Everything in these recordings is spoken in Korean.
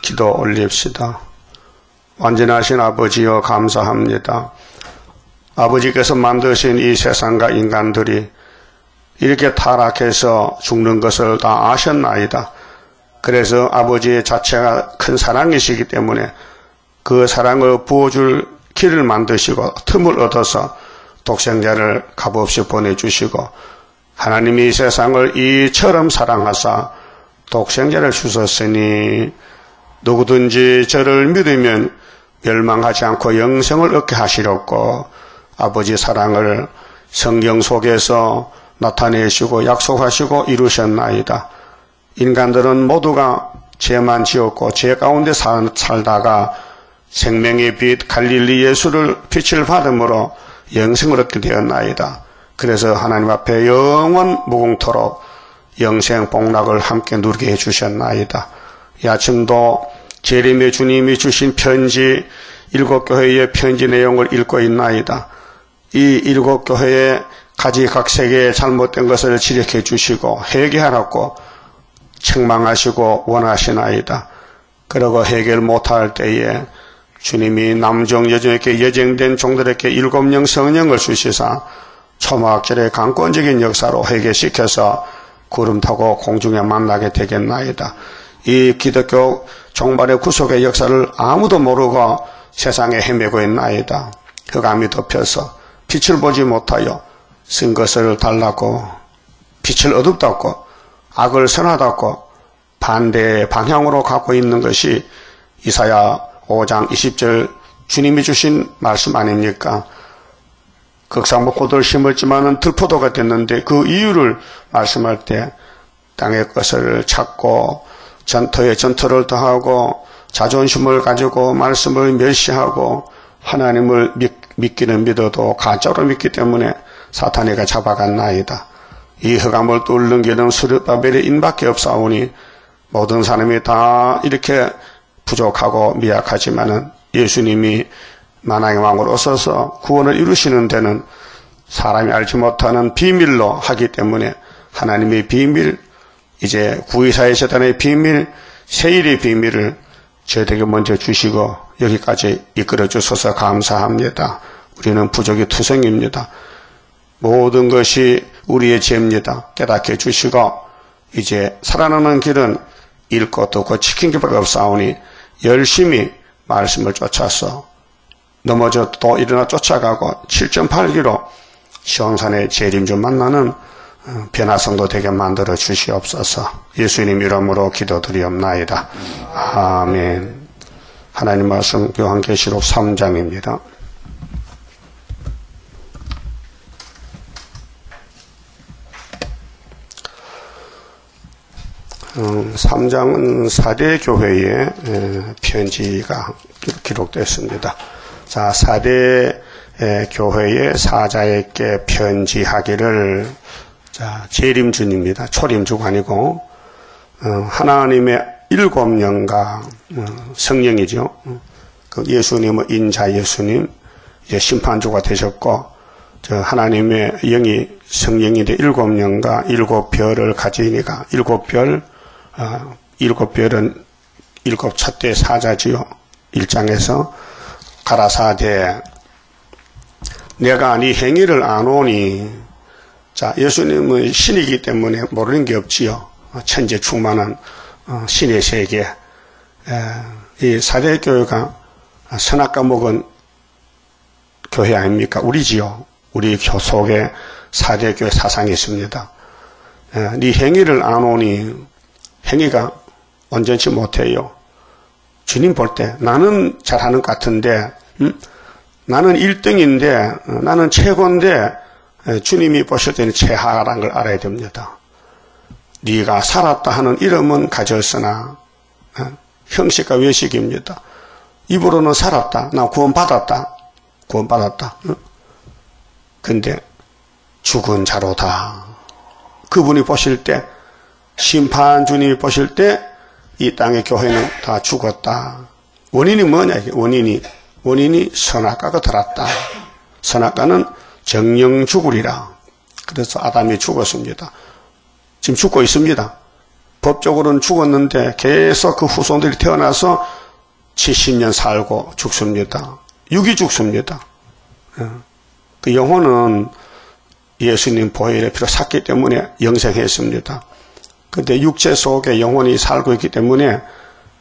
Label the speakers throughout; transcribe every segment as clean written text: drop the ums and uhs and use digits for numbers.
Speaker 1: 기도 올립시다. 완전하신 아버지여 감사합니다. 아버지께서 만드신 이 세상과 인간들이 이렇게 타락해서 죽는 것을 다 아셨나이다. 그래서 아버지의 자체가 큰 사랑이시기 때문에 그 사랑을 부어줄 길을 만드시고 틈을 얻어서 독생자를 값없이 보내주시고 하나님이 이 세상을 이처럼 사랑하사 독생자를 주셨으니 누구든지 저를 믿으면 멸망하지 않고 영생을 얻게 하시렵고 아버지 사랑을 성경 속에서 나타내시고 약속하시고 이루셨나이다. 인간들은 모두가 죄만 지었고 죄 가운데 살다가 생명의 빛 갈릴리 예수를 빛을 받음으로 영생을 얻게 되었나이다. 그래서 하나님 앞에 영원 무궁토록 영생 복락을 함께 누리게 해주셨나이다. 이 아침도 재림의 주님이 주신 편지 7교회의 편지 내용을 읽고 있나이다. 이 7교회의 가지각색의 잘못된 것을 지적해 주시고 회개하라고 책망하시고 원하시나이다. 그러고 해결 못할 때에 주님이 남종 여종에게 예정된 종들에게 7명 성령을 주시사 초막절의 강권적인 역사로 회개시켜서 구름 타고 공중에 만나게 되겠나이다. 이 기독교 종말의 구속의 역사를 아무도 모르고 세상에 헤매고 있나이다. 흑암이 덮여서 빛을 보지 못하여 쓴 것을 달라고 빛을 어둡다고 악을 선하다고 반대의 방향으로 가고 있는 것이 이사야 5장 20절 주님이 주신 말씀 아닙니까? 극상목고도를 심었지만은 들포도가 됐는데 그 이유를 말씀할 때 땅의 것을 찾고 전투에 전투를 더하고 자존심을 가지고 말씀을 멸시하고 하나님을 믿기는 믿어도 가짜로 믿기 때문에 사탄이가 잡아갔나이다. 이 흑암을 뚫는 길은 스룹바벨의 인밖에 없사오니 모든 사람이 다 이렇게 부족하고 미약하지만은 예수님이 만왕의 왕으로 오셔서 구원을 이루시는 데는 사람이 알지 못하는 비밀로 하기 때문에 하나님의 비밀, 이제 구의사의 재단의 비밀, 세일의 비밀을 저희에게 먼저 주시고 여기까지 이끌어 주셔서 감사합니다. 우리는 부족이 투성입니다. 모든 것이 우리의 죄입니다. 깨닫게 해주시고 이제 살아나는 길은 읽고 듣고 지킨 것밖에 없사오니 열심히 말씀을 쫓아서 넘어져 또 일어나 쫓아가고 7.8기로 시온산의 재림주 만나는 변화성도 되게 만들어 주시옵소서. 예수님 이름으로 기도드리옵나이다. 아멘. 하나님 말씀 요한계시록 3장입니다. 3장은 4대 교회의 편지가 기록됐습니다. 자, 4대 교회의 사자에게 편지하기를, 자, 재림주입니다. 초림주가 아니고, 하나님의 7명과 성령이죠. 그 예수님은 인자 예수님, 이제 심판주가 되셨고, 저 하나님의 영이 성령인데 7명과 7별을 가지니까 7별, 7별은 7찻대 사자지요. 1장에서 가라사대 내가 네 행위를 아노니. 자, 예수님은 신이기 때문에 모르는 게 없지요. 천재 충만한 신의 세계. 이 사대교회가 선악과 먹은 교회 아닙니까? 우리지요. 우리 속에 사대교회 사상이 있습니다. 네 행위를 아노니. 행위가 온전치 못해요. 주님 볼 때 나는 잘하는 것 같은데, 나는 1등인데, 나는 최고인데, 주님이 보실 때는 최하라는 걸 알아야 됩니다. 네가 살았다 하는 이름은 가졌으나 형식과 외식입니다. 입으로는 살았다, 나 구원받았다, 근데 죽은 자로다. 그분이 보실 때, 심판 주님이 보실 때 이 땅의 교회는 다 죽었다. 원인이 뭐냐? 이게 원인이 선악과가 들었다. 선악과는 정령 죽으리라. 그래서 아담이 죽었습니다. 지금 죽고 있습니다. 법적으로는 죽었는데 계속 그 후손들이 태어나서 70년 살고 죽습니다. 육이 죽습니다. 그 영혼은 예수님 보혈의 피로 샀기 때문에 영생했습니다. 근데 육체 속에 영혼이 살고 있기 때문에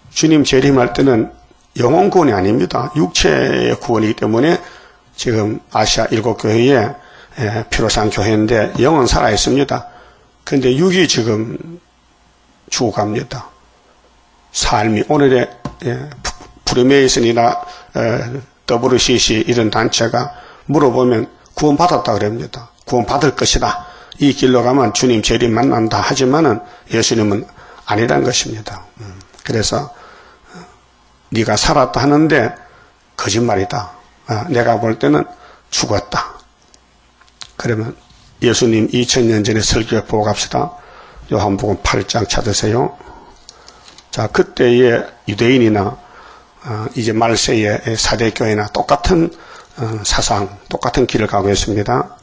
Speaker 1: 주님 재림할 때는 영혼 구원이 아닙니다. 육체의 구원이기 때문에 지금 아시아 7교회에 피로 산 교회인데 영은 살아있습니다. 근데 육이 지금 죽어갑니다. 삶이 오늘의 프리메이슨이나 WCC 이런 단체가 물어보면 구원받았다 그럽니다. 구원받을 것이다. 이 길로 가면 주님 재림 만난다 하지만은 예수님은 아니란 것입니다. 그래서 네가 살았다 하는데 거짓말이다. 내가 볼 때는 죽었다. 그러면 예수님 2000년 전에 설교 보고 갑시다. 요한복음 8장 찾으세요. 자, 그때의 유대인이나 이제 말세의 사대교회나 똑같은 사상, 똑같은 길을 가고 있습니다.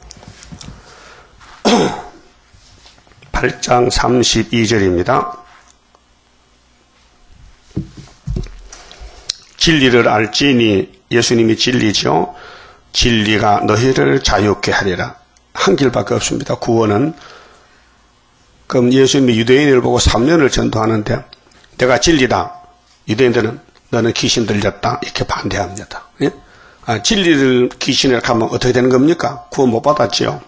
Speaker 1: 8장 32절입니다. 진리를 알지니, 예수님이 진리죠. 진리가 너희를 자유케 하리라. 한 길밖에 없습니다. 구원은. 그럼 예수님이 유대인을 보고 3년을 전도하는데 내가 진리다. 유대인들은 너는 귀신 들렸다. 이렇게 반대합니다. 예? 진리를 귀신을 가면 어떻게 되는 겁니까? 구원 못 받았지요.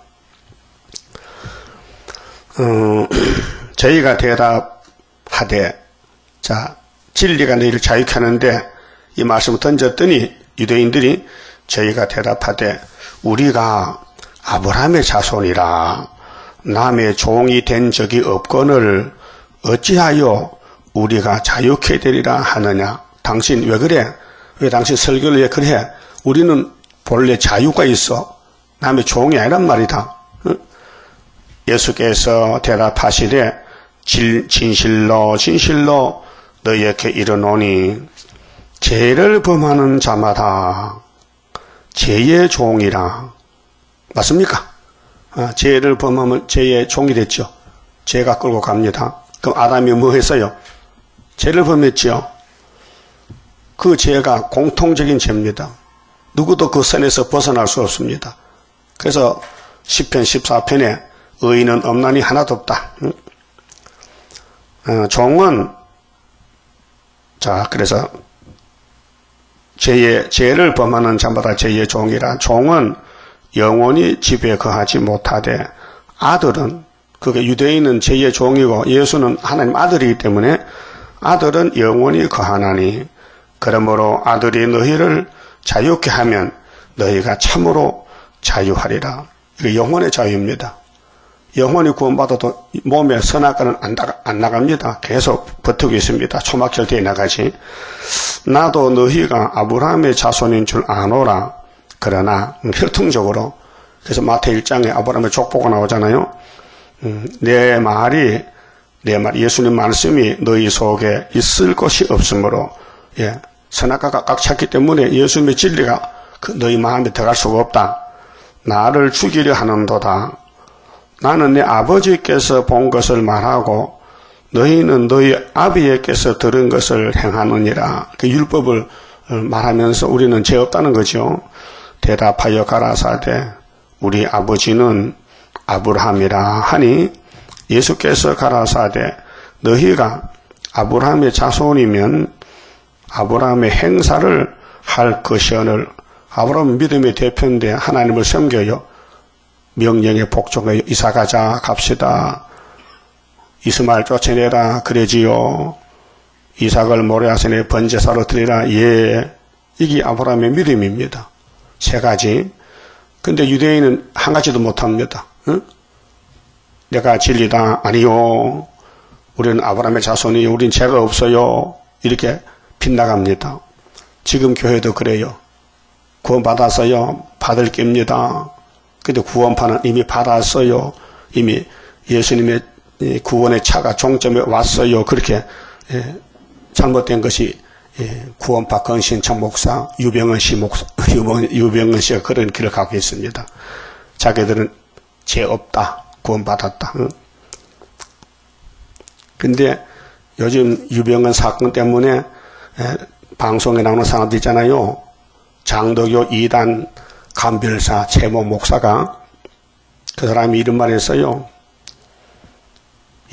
Speaker 1: 저희가 대답하되, 자, 진리가 너희를 자유케 하는데 이 말씀을 던졌더니 유대인들이 저희가 대답하되 우리가 아브라함의 자손이라 남의 종이 된 적이 없거늘 어찌하여 우리가 자유케 되리라 하느냐. 당신 왜 그래? 왜 당신 설교를 왜 그래? 우리는 본래 자유가 있어. 남의 종이 아니란 말이다. 예수께서 대답하시되 진실로 진실로 너희에게 이르노니 죄를 범하는 자마다 죄의 종이라. 맞습니까? 죄를 범하면 죄의 종이 됐죠. 죄가 끌고 갑니다. 그럼 아담이 뭐 했어요? 죄를 범했죠. 그 죄가 공통적인 죄입니다. 누구도 그 선에서 벗어날 수 없습니다. 그래서 시편 14편에 의인은 없나니 하나도 없다. 종은, 자, 그래서 죄를 범하는 자마다 죄의 종이라. 종은 영원히 집에 거하지 못하되 아들은, 그게 유대인은 죄의 종이고 예수는 하나님 아들이기 때문에 아들은 영원히 거하나니 그러므로 아들이 너희를 자유케 하면 너희가 참으로 자유하리라. 이게 영혼의 자유입니다. 영혼이 구원받아도 몸에 선악과는 안 나갑니다. 계속 버티고 있습니다. 초막절대에 나가지. 나도 너희가 아브라함의 자손인 줄 아노라. 그러나 혈통적으로, 그래서 마태 1장에 아브라함의 족보가 나오잖아요. 내 말 예수님 말씀이 너희 속에 있을 것이 없으므로, 선악과가 꽉 찼기 때문에 예수님의 진리가 너희 마음에 들어갈 수가 없다. 나를 죽이려 하는도다. 나는 내 아버지께서 본 것을 말하고 너희는 너희 아비에게서 들은 것을 행하느니라. 그 율법을 말하면서 우리는 죄 없다는 거죠. 대답하여 가라사대 우리 아버지는 아브라함이라 하니 예수께서 가라사대 너희가 아브라함의 자손이면 아브라함의 행사를 할 것이오늘. 아브라함은 믿음의 대표인데 하나님을 섬겨요. 명령에 복종해요. 이사 가자, 갑시다. 이스마엘 쫓아내라, 그러지요. 이삭을 모레아산에 번제사로 드리라, 예. 이게 아브라함의 믿음입니다. 세 가지. 근데 유대인은 한 가지도 못합니다. 응? 내가 진리다, 아니요. 우리는 아브라함의 자손이요. 우린 죄가 없어요. 이렇게 빗나갑니다. 지금 교회도 그래요. 구원 받았어요. 받을 겁니다. 근데 구원판은 이미 받았어요. 이미 예수님의 구원의 차가 종점에 왔어요. 그렇게 잘못된 것이 구원파 건신청 목사, 유병은 씨가 그런 길을 가고 있습니다. 자기들은 죄 없다. 구원 받았다. 근데 요즘 유병헌 사건 때문에 방송에 나오는 사람들 있잖아요. 장로교 2단 감별사 최모 목사가 그 사람이 이런 말 했어요.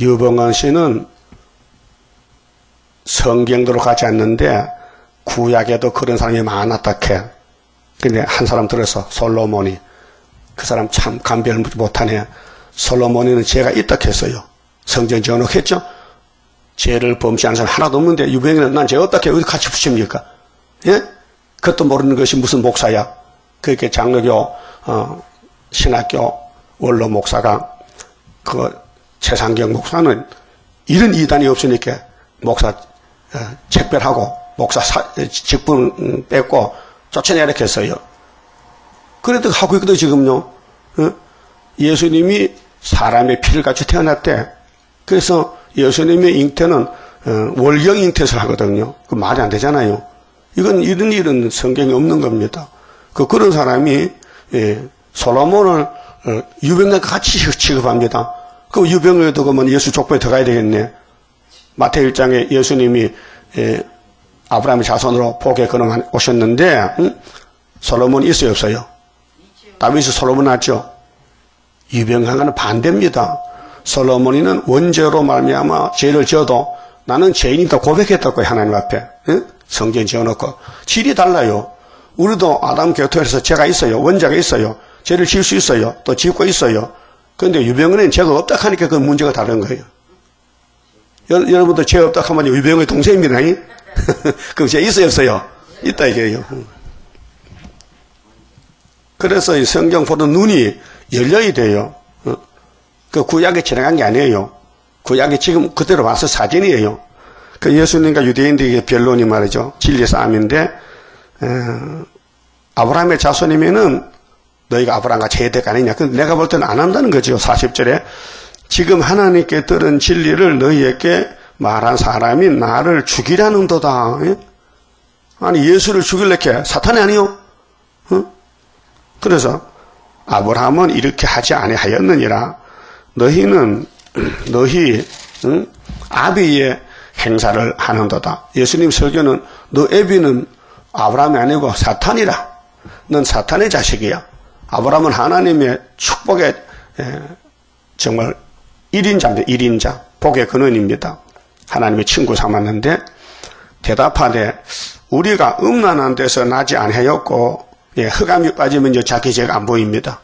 Speaker 1: 유병헌 씨는 성경대로 가지 않는데 구약에도 그런 사람이 많았다 캐. 근데 한 사람 들어서 솔로몬이 그 사람 참 감별 못하네. 솔로몬이는 죄가 있다 했어요. 성경 전역했죠. 죄를 범시하는 사람 하나도 없는데 유병헌은 난 죄 없다 해. 어디 같이 붙입니까? 예? 그것도 모르는 것이 무슨 목사야. 그렇게 장로교 신학교 원로 목사가 그 최상경 목사는 이런 이단이 없으니까 목사 책별하고 목사 직분 뺏고 쫓아내야 했어요. 그래도 하고 있거든 지금요. 예수님이 사람의 피를 가지고 태어났대. 그래서 예수님의 잉태는 월경 잉태를 하거든요. 그 말이 안 되잖아요. 이건 이런 일은 성경에 없는 겁니다. 그런 사람이 솔로몬을 유병헌과 같이 취급합니다. 그 유병헌에도 그러면 예수 족보에 들어가야 되겠네. 마태복음 1장에 예수님이 아브라함의 자손으로 복에 걸어 오셨는데 솔로몬이 있어요 없어요? 다윗이 솔로몬 낳았죠. 유병헌과는 반대입니다. 솔로몬이는 원죄로 말미암아 죄를 지어도 나는 죄인이다 고백했다고 하나님 앞에. 성경 지어놓고 질이 달라요. 우리도 아담 교토에서 죄가 있어요. 원죄가 있어요. 죄를 지을 수 있어요. 또 짓고 있어요. 그런데 유병헌은 죄가 없다 하니까 그 문제가 다른 거예요. 여러분도 죄 없다 하면 유병헌의 동생입니다. 그럼 죄 있어요 없어요? 있다 이게요. 그래서 이 성경 보는 눈이 열려야 돼요. 그 구약에 지나간 게 아니에요. 구약이 지금 그대로 와서 사진이에요. 그 예수님과 유대인들에게 변론이 말이죠. 진리 싸움인데 아브라함의 자손이면은 너희가 아브라함과 제대가 아니냐. 근데 내가 볼 때는 안 한다는 거죠. 40절에 지금 하나님께 들은 진리를 너희에게 말한 사람이 나를 죽이라는도다. 아니 예수를 죽이려게 사탄이 아니요. 그래서 아브라함은 이렇게 하지 아니하였느니라. 너희는 아비의 행사를 하는도다. 예수님 설교는 너 애비는 아브라함이 아니고 사탄이라. 넌 사탄의 자식이야. 아브라함은 하나님의 축복의 정말 1인자입니다. 1인자. 복의 근원입니다. 하나님의 친구 삼았는데 대답하되 우리가 음란한 데서 나지 아니하였고 흑암이 빠지면 자기 죄가 안 보입니다.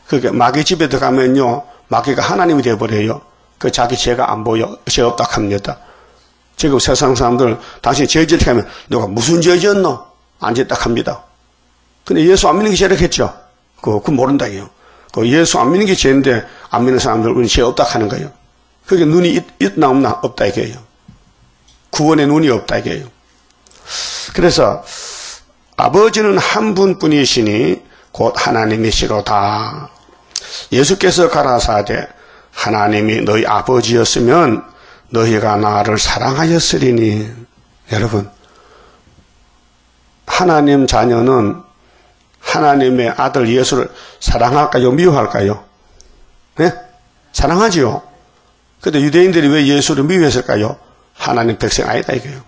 Speaker 1: 그게 마귀 집에 들어가면요 마귀가 하나님이 되어버려요. 그 자기 죄가 안 보여. 죄 없다 합니다. 지금 세상 사람들 당신이 죄 짓게 하면 누가 무슨 죄 지었노? 안 짓다 합니다. 근데 예수 안 믿는 게 죄라겠죠. 그거 모른다 이요. 그 예수 안 믿는 게 죄인데 안 믿는 사람들은 죄 없다 하는 거예요. 그게 눈이 있나 없나 없다 이게요. 구원의 눈이 없다 이게요. 그래서 아버지는 한 분뿐이시니 곧 하나님이시로다. 예수께서 가라사대 하나님이 너희 아버지였으면 너희가 나를 사랑하였으리니. 여러분 하나님 자녀는 하나님의 아들 예수를 사랑할까요? 미워할까요? 네? 사랑하지요. 그런데 유대인들이 왜 예수를 미워했을까요? 하나님 백성 아니다 이거예요.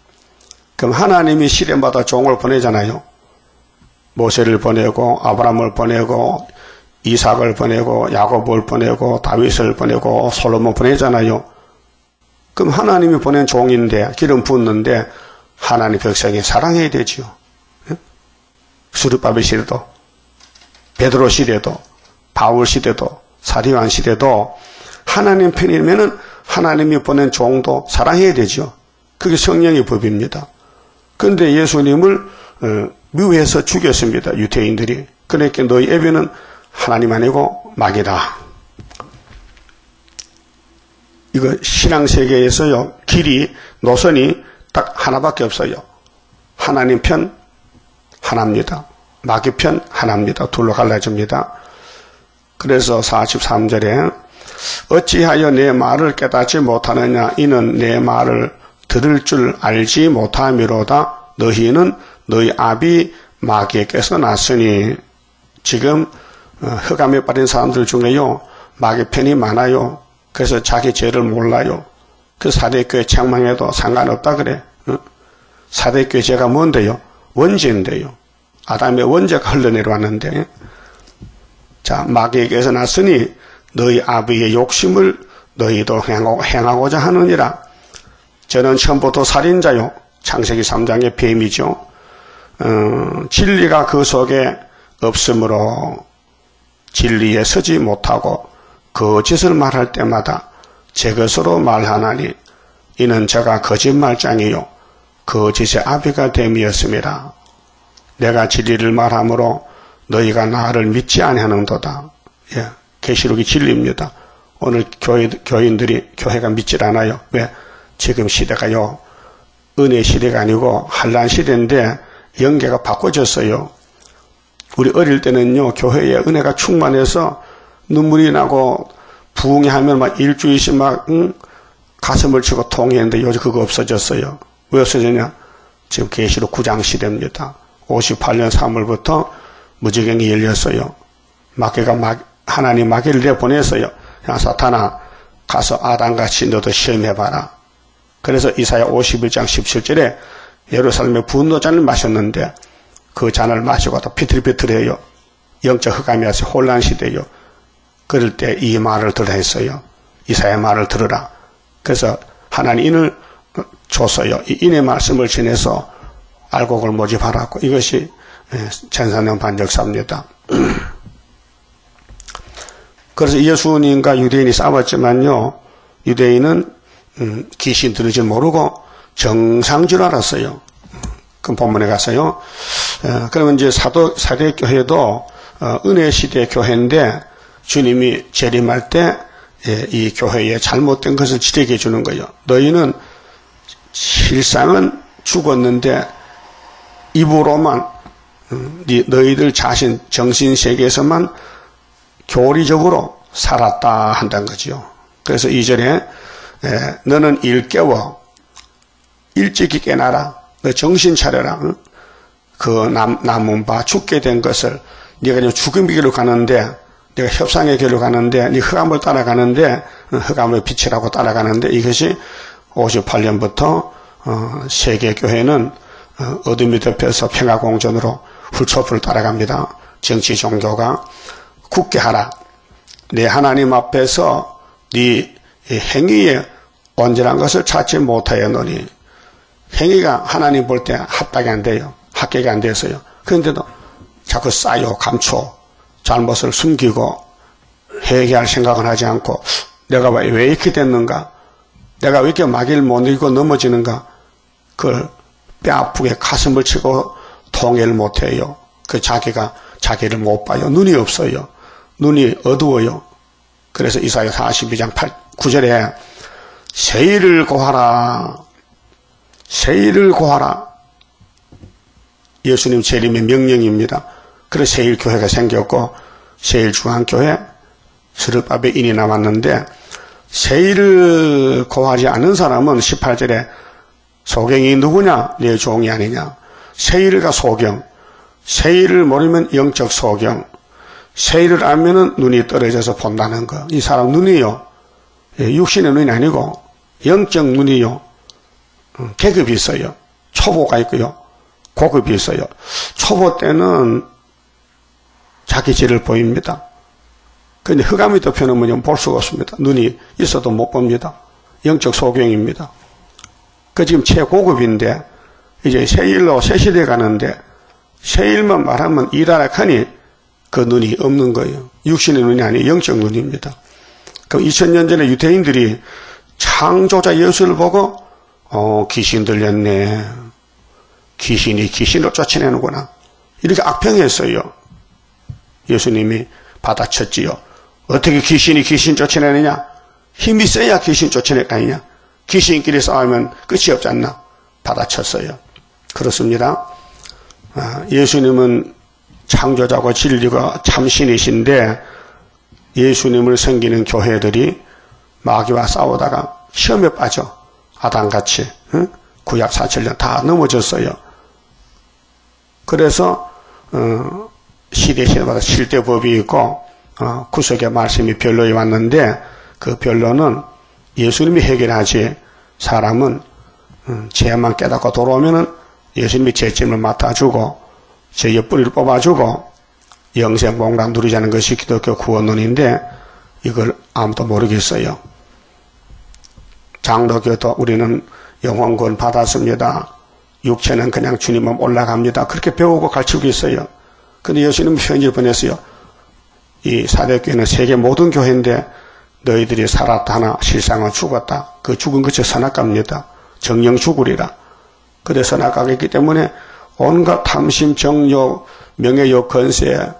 Speaker 1: 그럼 하나님이 시련받아 종을 보내잖아요. 모세를 보내고 아브라함을 보내고 이삭을 보내고 야곱을 보내고 다윗을 보내고 솔로몬 보내잖아요. 그럼 하나님이 보낸 종인데 기름 붓는데 하나님 백성이 사랑해야 되지요. 수르바벨 시대도 베드로 시대도 바울 시대도 사리완 시대도 하나님 편이면은 하나님이 보낸 종도 사랑해야 되죠. 그게 성령의 법입니다. 그런데 예수님을 미워해서 죽였습니다. 유대인들이. 그러니까 너희 애비는 하나님 아니고 마귀다. 이거 신앙세계에서요 길이 노선이 딱 하나밖에 없어요. 하나님 편 하나입니다. 마귀 편 하나입니다. 둘로 갈라집니다. 그래서 43절에 어찌하여 내 말을 깨닫지 못하느냐. 이는 내 말을 들을 줄 알지 못함이로다. 너희는 너희 아비 마귀에게서 났으니. 지금 흑암에 빠진 사람들 중에요 마귀 편이 많아요. 그래서 자기 죄를 몰라요. 그 사대교회 책망해도 상관없다 그래. 사대교회 죄가 뭔데요? 원죄인데요. 아담의 원죄가 흘러내려왔는데, 자, 마귀에게서 났으니 너희 아비의 욕심을 너희도 행하고자 하느니라. 저는 처음부터 살인자요. 창세기 3장의 뱀이죠. 진리가 그 속에 없으므로 진리에 서지 못하고 거짓을 말할 때마다 제 것으로 말하나니 이는 저가 거짓말장이요 거짓의 아비가 됨이었습니다. 내가 진리를 말하므로 너희가 나를 믿지 아니하는도다. 예, 계시록이 진리입니다. 오늘 교인들이 교회가 믿질 않아요. 왜? 지금 시대가요 은혜 시대가 아니고 환난 시대인데 영계가 바꿔졌어요. 우리 어릴 때는요 교회에 은혜가 충만해서 눈물이 나고 부흥하면 막 일주일씩 막 가슴을 치고 통했는데 요즘 그거 없어졌어요. 왜 없어졌냐? 지금 계시록 9장 시대입니다. 58년 3월부터 무지경이 열렸어요. 마귀가 하나님 마귀를 내보냈어요. 야 사탄아 가서 아담같이 너도 시험해봐라. 그래서 이사야 51장 17절에 예루살렘에 분노잔을 마셨는데 그 잔을 마시고 또 비틀비틀해요. 영적 흑암이 와서 혼란 시대요. 그럴 때 이 말을 들으라 했어요. 이사야 말을 들으라. 그래서 하나님 인을 줬어요. 이 인의 말씀을 지내서 알곡을 모집하라고. 이것이 1400년 반역사입니다. 그래서 예수님과 유대인이 싸웠지만요. 유대인은 귀신 들은 줄 모르고 정상인 줄 알았어요. 그 본문에 가서요. 그러면 이제 사대교회도 은혜 시대 교회인데 주님이 재림할 때 이 교회에 잘못된 것을 지적해 주는 거예요. 너희는 실상은 죽었는데 입으로만 너희들 자신 정신세계에서만 교리적으로 살았다 한다는 거죠. 그래서 2절에 너는 일깨워 일찍이 깨나라. 너 정신 차려라. 그 남은 바 죽게 된 것을 네가 이제 죽음의 길로 가는데 네가 협상의 길로 가는데 네 흑암을 따라가는데 흑암의 빛이라고 따라가는데 이것이 58년부터 세계교회는 어둠이 덮여서 평화공존으로 훌초풀을 따라갑니다. 정치 종교가 굳게 하라. 내 하나님 앞에서 네 행위에 온전한 것을 찾지 못하였노니 행위가 하나님 볼 때 합당이 안 돼요. 합격이 안 돼서요. 그런데도 자꾸 쌓여 감춰 잘못을 숨기고 회개할 생각은 하지 않고 내가 왜 이렇게 됐는가? 내가 왜 이렇게 마귀를 못 이기고 넘어지는가? 그걸 뼈아프게 가슴을 치고 통해를 못해요. 그 자기가 자기를 못 봐요. 눈이 없어요. 눈이 어두워요. 그래서 이사야 42장 9절에 세일을 고하라. 세일을 고하라. 예수님 재림의 명령입니다. 그래서 세일교회가 생겼고 세일중앙교회 스룹밥에 인이 남았는데 세일을 고하지 않는 사람은 18절에 소경이 누구냐? 내 종이 아니냐? 세일과 소경. 세일을 모르면 영적 소경. 세일을 알면은 눈이 떨어져서 본다는 거. 이 사람 눈이요. 육신의 눈이 아니고 영적 눈이요. 계급이 있어요. 초보가 있고요. 고급이 있어요. 초보 때는 자기 죄를 보입니다. 그런데 흑암이 덮여놓으면 볼 수가 없습니다. 눈이 있어도 못 봅니다. 영적 소경입니다. 그 지금 최고급인데 이제 세일로 새 시대에 가는데 세일만 말하면 이라락하니 그 눈이 없는 거예요. 육신의 눈이 아니고 영적 눈입니다. 그럼 2000년 전에 유대인들이 창조자 예수를 보고 귀신 들렸네. 귀신이 귀신을 쫓아내는구나. 이렇게 악평했어요. 예수님이 받아쳤지요. 어떻게 귀신이 귀신 쫓아내느냐? 힘이 세야 귀신 쫓아낼 거 아니냐? 귀신끼리 싸우면 끝이 없지 않나? 받아쳤어요. 그렇습니다. 예수님은 창조자고 진리가 참신이신데 예수님을 섬기는 교회들이 마귀와 싸우다가 시험에 빠져 아담같이 구약 4,700년 다 넘어졌어요. 그래서 시대마다 7대 법이 있고 구속의 말씀이 별로에 왔는데 그 변론은 예수님이 해결하지, 사람은 죄만 깨닫고 돌아오면은 예수님이 죄짐을 맡아주고 죄의 뿌리를 뽑아주고 영생복락 누리자는 것이 기독교 구원론인데 이걸 아무도 모르겠어요. 장로교도 우리는 영혼구원 받았습니다. 육체는 그냥 주님은 올라갑니다. 그렇게 배우고 가르치고 있어요. 근데 예수님은 편지를 보냈어요. 이 사대교회는 세계 모든 교회인데 너희들이 살았다 하나 실상은 죽었다. 그 죽은 것이 선악과입니다. 정령 죽으리라. 그래 선악과가 있기 때문에 온갖 탐심, 정욕, 명예욕, 건세,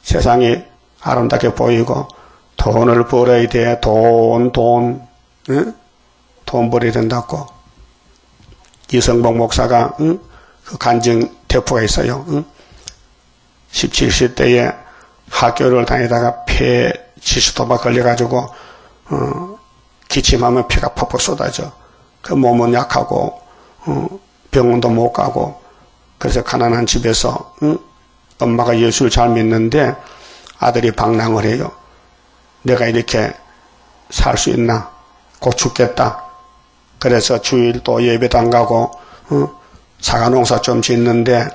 Speaker 1: 세상이 아름답게 보이고 돈을 벌어야 돼. 돈 벌어야 된다고. 이성복 목사가 그 간증 대포가 있어요. 17세 때에 학교를 다니다가 폐 지수도막 걸려가지고 기침하면 피가 퍽퍽 쏟아져. 그 몸은 약하고 병원도 못 가고 그래서 가난한 집에서 엄마가 예수를 잘 믿는데 아들이 방랑을 해요. 내가 이렇게 살 수 있나? 곧 죽겠다. 그래서 주일 또 예배도 안 가고 사과 농사 좀 짓는데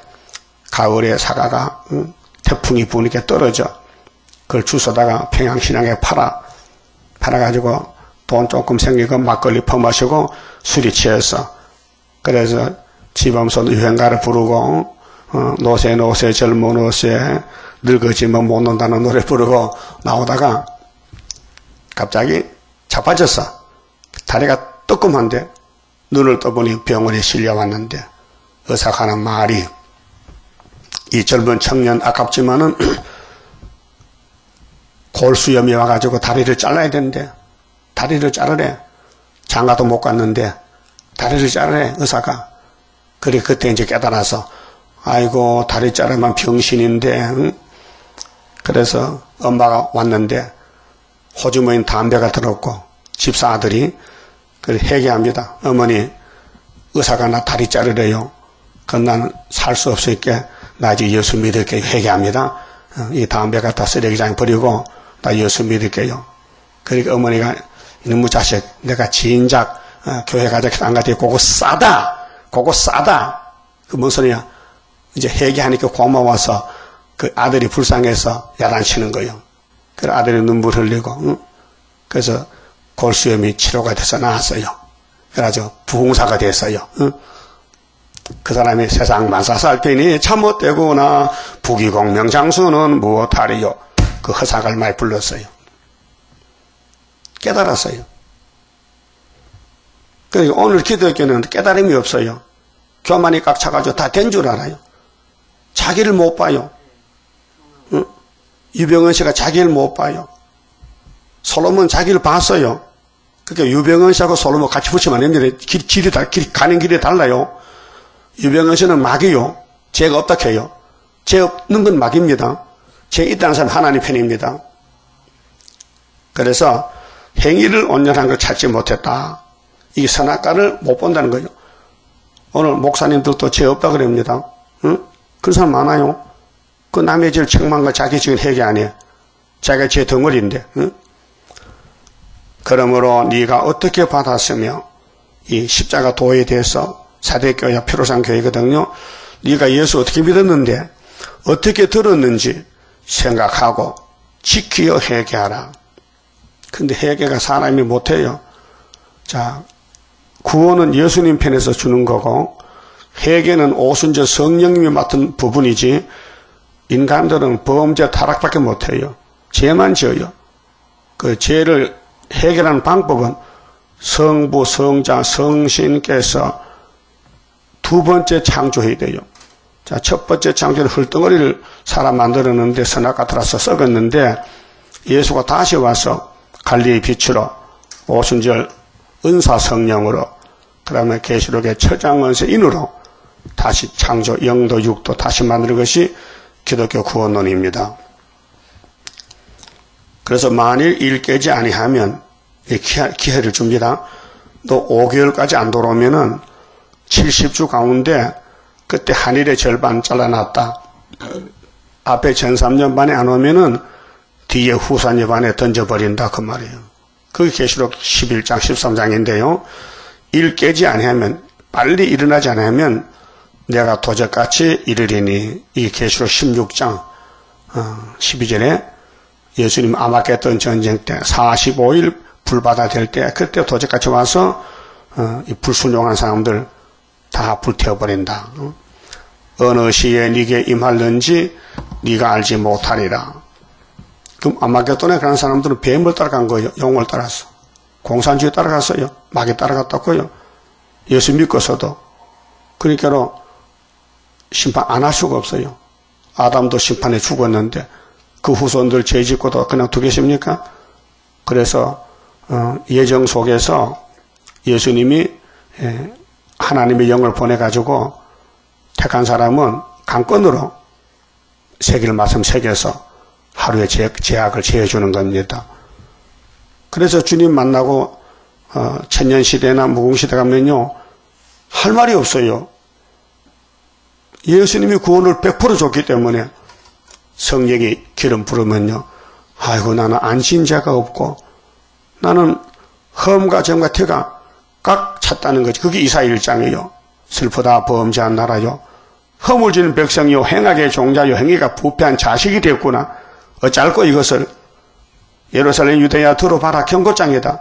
Speaker 1: 가을에 사과가 태풍이 부니까 떨어져. 그걸 주워다가 평양신앙에 팔아가지고 돈 조금 생기고 막걸리 퍼마시고 술이 취해서 그래서 집엄선 유행가를 부르고 노세 젊은 노세 늙어지면 못 논다는 노래 부르고 나오다가 갑자기 자빠졌어. 다리가 뜨끔한데 눈을 떠보니 병원에 실려왔는데 의사가 하는 말이 이 젊은 청년 아깝지만은 골수염이 와가지고 다리를 잘라야 되는데 다리를 자르래. 장가도 못 갔는데 다리를 자르래 의사가. 그래 그때 이제 깨달아서 아이고 다리 자르면 병신인데 그래서 엄마가 왔는데 호주머니 담배가 들었고 집사 아들이 그래 회개합니다. 어머니 의사가 나 다리 자르래요. 그건 난 살 수 없으니까 나 이제 예수 믿을게 회개합니다. 이 담배 갖다 쓰레기장에 버리고 나 예수 믿을게요. 그러니까 어머니가 이놈의 자식 내가 진작 교회 가자 안 가지 그거 싸다. 그 뭔 소리야. 이제 회개하니까 고마워서 그 아들이 불쌍해서 야단치는 거예요. 그래서 아들이 눈물 흘리고 그래서 골수염이 치료가 돼서 나았어요. 그래가지고 부흥사가 됐어요. 그 사람이 세상 만사살피니 참 못되구나. 부귀공명장수는 무엇하리요. 그 허상을 많이 불렀어요. 깨달았어요. 그러니까 오늘 기독교는 깨달음이 없어요. 교만이 꽉 차가지고 다 된 줄 알아요. 자기를 못 봐요. 유병헌 씨가 자기를 못 봐요. 솔로몬 자기를 봤어요. 그러니까 유병헌 씨하고 솔로몬 같이 붙이면 안 됩니다. 가는 길이 달라요. 유병헌 씨는 막이요. 죄가 없다 해요. 죄 없는 건 막입니다. 죄 있다는 사람은 하나님 편입니다. 그래서 행위를 온전한 걸 찾지 못했다. 이게 선악과를 못 본다는 거죠. 오늘 목사님들도 죄 없다 그럽니다. 그런 사람 많아요. 그 남의 죄를 책망한 거 자기 지은 회개 아니에요. 자기가 죄 덩어리인데. 그러므로 네가 어떻게 받았으며 이 십자가 도에 대해서 사대교회 피로상 교회거든요. 네가 예수 어떻게 믿었는데 어떻게 들었는지 생각하고 지키어 회개하라. 근데 회개가 사람이 못해요. 자, 구원은 예수님 편에서 주는 거고 회개는 오순절 성령님이 맡은 부분이지 인간들은 범죄 타락밖에 못해요. 죄만 지어요. 그 죄를 해결하는 방법은 성부, 성자, 성신께서 두 번째 창조해야 돼요. 자, 첫 번째 창조는 흙덩어리를 사람 만들었는데 선악과 들어서 썩었는데 예수가 다시 와서 갈릴리 빛으로 오순절 은사 성령으로 그 다음에 계시록의 처장원세인으로 다시 창조 영도 육도 다시 만드는 것이 기독교 구원론입니다. 그래서 만일 일 깨지 아니하면 기회를 줍니다. 또 5개월까지 안 돌아오면은 70주 가운데 그때 한일의 절반 잘라놨다. 앞에 전 3년 반에 안 오면은 뒤에 후산 여반에 던져버린다 그 말이에요. 그게 계시록 11장 13장인데요. 일 깨지 아니하면, 빨리 일어나지 않으면 내가 도적같이 이르리니, 이게 계시록 16장 12절에 예수님 아마겟돈 전쟁 때 45일 불바다 될 때, 그때 도적같이 와서 이 불순종한 사람들 다 불태워버린다. 어느 시에 네게 임할는지 네가 알지 못하리라. 그럼 아마겟돈에 가는 사람들은 뱀을 따라간 거예요. 용을 따라서. 공산주의 따라갔어요. 마귀 따라갔다고요. 예수 믿고서도. 그러니까 심판 안 할 수가 없어요. 아담도 심판에 죽었는데 그 후손들 죄 짓고도 그냥 두겠습니까? 그래서 예정 속에서 예수님이 하나님의 영을 보내가지고 택한 사람은 강권으로 세길 말씀 새겨서 하루에 제약을 제해주는 겁니다. 그래서 주님 만나고 천년시대나 무궁시대 가면요 할 말이 없어요. 예수님이 구원을 100% 줬기 때문에 성령이 기름 부르면요, 아이고 나는 안신자가 없고 나는 험과 점과 태가 꽉 찼다는 거지. 그게 이사야 1장이에요. 슬프다 범죄한 나라요, 허물 지는 백성이요, 행악의 종자요, 행위가 부패한 자식이 됐구나. 어쩔고 이것을 예루살렘 유대야 들어봐라. 경고장이다.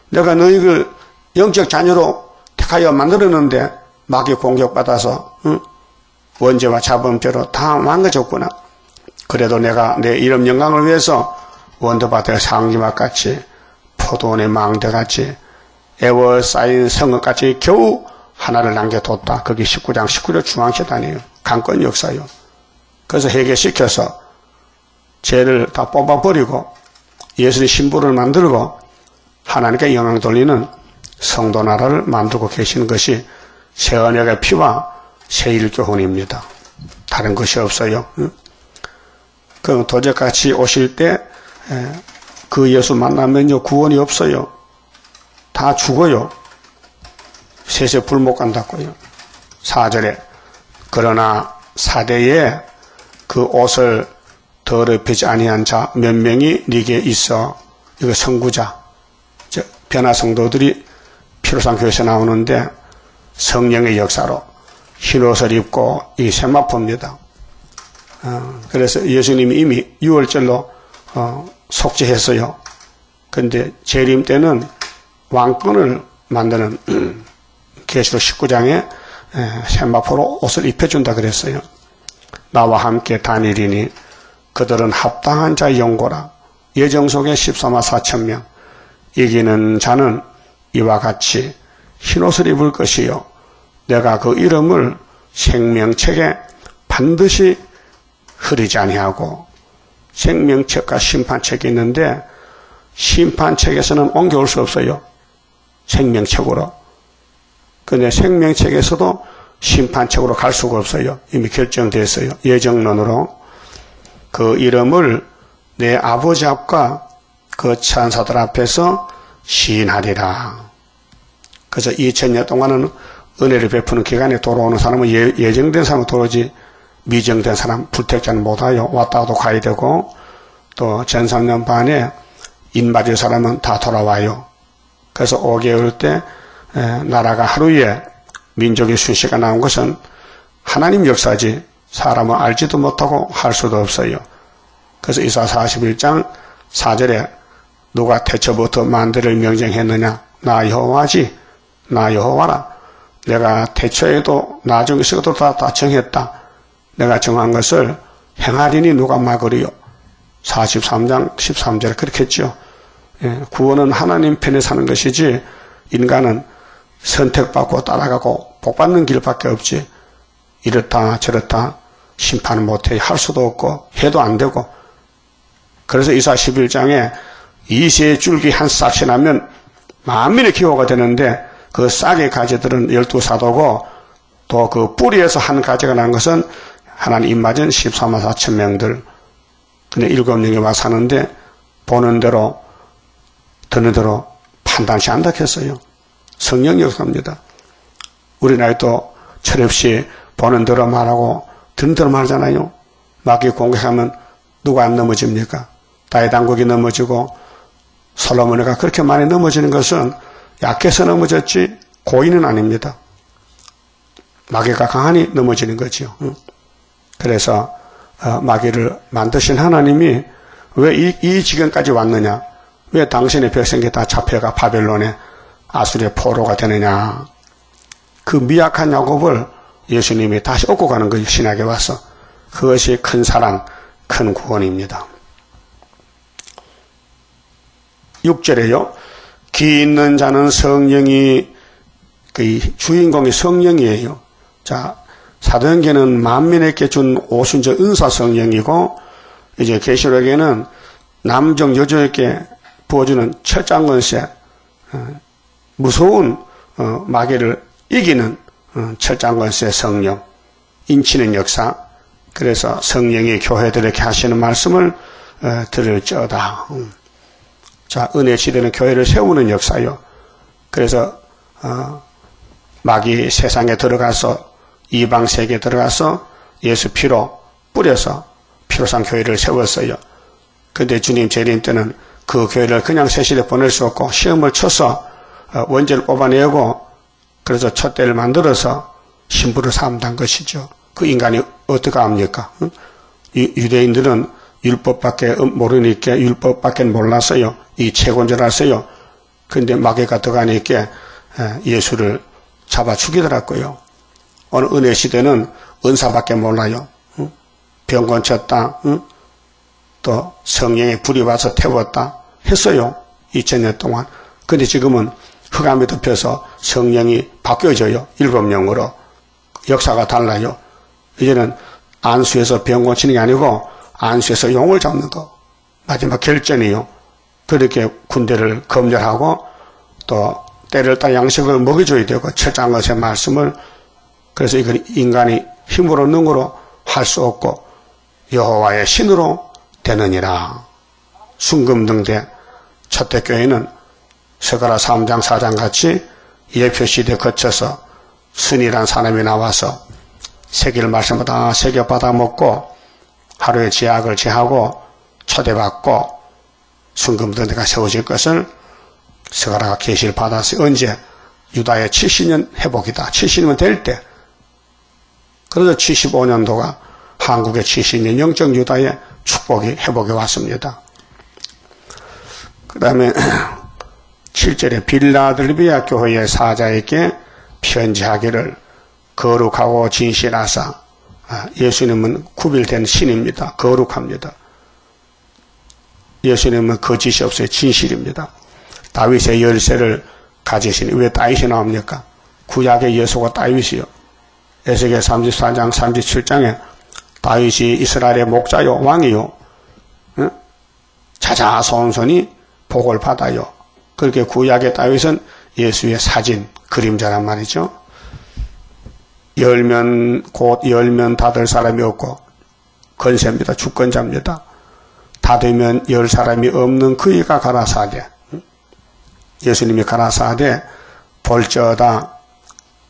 Speaker 1: 내가 너희를 영적 자녀로 택하여 만들었는데 마귀 공격받아서 원죄와 자범죄로 다 망가졌구나. 그래도 내가 내 이름 영광을 위해서 원더밭의 상기막같이 포도원의 망대같이 애워싸인 성읍같이 겨우 하나를 남겨뒀다. 그게 19장 19절 중앙재단이에요. 강권 역사요. 그래서 해결시켜서 죄를 다 뽑아버리고 예수의 신부를 만들고 하나님께 영광 돌리는 성도 나라를 만들고 계시는 것이 새 언약의 피와 새 일교훈입니다. 다른 것이 없어요. 그 도적같이 오실 때 그 예수 만나면요 구원이 없어요. 다 죽어요. 셋에 불 못 간다고요. 4절에 그러나 사대에 그 옷을 더럽히지 아니한 자 몇 명이 네게 있어. 이거 선구자, 변화 성도들이 피로상 교회에서 나오는데 성령의 역사로 흰옷을 입고 이 세마포입니다. 그래서 예수님이 이미 6월절로 속죄했어요. 그런데 재림 때는 왕권을 만드는 계시록 19장에 세마포로 옷을 입혀준다 그랬어요. 나와 함께 다니리니 그들은 합당한 자의 영고라. 예정 속에 14만 4천 명. 이기는 자는 이와 같이 흰옷을 입을 것이요 내가 그 이름을 생명책에 반드시 흐리지 아니하고. 생명책과 심판책이 있는데 심판책에서는 옮겨올 수 없어요. 생명책으로. 근데 생명책에서도 심판책으로 갈 수가 없어요. 이미 결정됐어요. 예정론으로. 그 이름을 내 아버지 앞과 그 천사들 앞에서 시인하리라. 그래서 2000년 동안은 은혜를 베푸는 기간에 돌아오는 사람은 예정된 사람은 돌아오지 미정된 사람, 불택자는 못와요. 왔다가도 가야 되고 또 전 3년 반에 인 맞을 사람은 다 돌아와요. 그래서 5개월 때 나라가 하루에 민족의 순시가 나온 것은 하나님 역사지 사람은 알지도 못하고 할 수도 없어요. 그래서 이사야 41장 4절에 누가 태초부터 만들을 명령했느냐? 나 여호와지. 나 여호와라. 내가 태초에도 나중에서도 다 정했다. 내가 정한 것을 행하리니 누가 막으리요. 43장 13절에 그렇게 했죠. 구원은 하나님 편에 사는 것이지 인간은 선택받고 따라가고 복받는 길밖에 없지 이렇다 저렇다 심판을 못해 할 수도 없고 해도 안 되고. 그래서 이사야 11장에 이새의 줄기 한 싹이 나면 만민의 기호가 되는데 그 싹의 가지들은 12사도고 또 그 뿌리에서 한 가지가 난 것은 하나님 입맞은 14만 4천 명들. 근데 7명이 와 사는데 보는 대로 듣는 대로 판단치 않다 했어요. 성령 역사입니다. 우리 나이도 철없이 보는 대로 말하고 듣는 대로 말하잖아요. 마귀 공격하면 누가 안 넘어집니까? 다윗 왕국이 넘어지고 솔로몬이가 그렇게 많이 넘어지는 것은 약해서 넘어졌지 고의는 아닙니다. 마귀가 강하니 넘어지는 거죠. 그래서 마귀를 만드신 하나님이 왜 이 지경까지 왔느냐? 왜 당신의 백성이 다 잡혀가 바벨론의 아수리의 포로가 되느냐? 그 미약한 야곱을 예수님이 다시 얻고 가는 거예요. 신약에 와서. 그것이 큰 사랑, 큰 구원입니다. 6절에요. 기 있는 자는 성령이, 그 주인공이 성령이에요. 자, 사도행전은 만민에게 준 오순절 은사 성령이고, 이제 계시록에는 남정 여정에게 부어주는 철장권세, 무서운 마귀를 이기는 철장권세 성령, 인치는 역사. 그래서 성령이 교회들에게 하시는 말씀을 들을지어다. 자, 은혜 시대는 교회를 세우는 역사요. 그래서 마귀 세상에 들어가서 이방 세계에 들어가서 예수 피로 뿌려서 피로상 교회를 세웠어요. 근데 주님 재림 때는 그 교회를 그냥 세시대 보낼 수 없고 시험을 쳐서 원죄를 뽑아내고 그래서 촛대를 만들어서 신부를 삼단 것이죠. 그 인간이 어떻게 합니까? 유대인들은 율법밖에 모르니까 율법밖에 몰랐어요. 이 채권줄 알았어요. 근데 마귀가 들어가니까 예수를 잡아 죽이더라고요. 어느 은혜 시대는 은사밖에 몰라요. 병 고쳤다. 또 성령의 불이 와서 태웠다 했어요. 2000년 동안. 근데 지금은 흑암이 덮여서 성령이 바뀌어져요. 율법령으로. 역사가 달라요. 이제는 안수에서 병 고치는 게 아니고 안수에서 용을 잡는 거. 마지막 결전이요. 그렇게 군대를 검열하고 또 때를 따라 양식을 먹여줘야 되고 철저한 것의 말씀을. 그래서 이건 인간이 힘으로 능으로 할 수 없고 여호와의 신으로 되느니라. 순금등대 첫대교회는 스가랴 3장 4장 같이 예표시대 거쳐서 순이란 사람이 나와서 새길 말씀을 다 새겨 받아먹고 하루에 제약을 제하고 초대받고 순금등대가 세워질 것을 스가랴가 계시를 받았어요. 언제? 유다의 70년 회복이다. 70년 될 때. 그래서 75년도가 한국의 70년 영적 유다의 축복이 회복해 왔습니다. 그 다음에 7절에 빌라델비아 교회의 사자에게 편지하기를 거룩하고 진실하사. 예수님은 구별된 신입니다. 거룩합니다. 예수님은 거짓이 없어요. 진실입니다. 다윗의 열쇠를 가지시니. 왜 다윗이 나옵니까? 구약의 예수가 다윗이요. 에스겔 34장 37장에 다윗이 이스라엘의 목자요 왕이요. 자자손손이 복을 받아요. 그렇게 구약의 다윗은 예수의 사진, 그림자란 말이죠. 곧 열면 닫을 사람이 없고 건세입니다. 주권자입니다. 닫으면 열 사람이 없는 그이가 가라사대. 예수님이 가라사대 볼지어다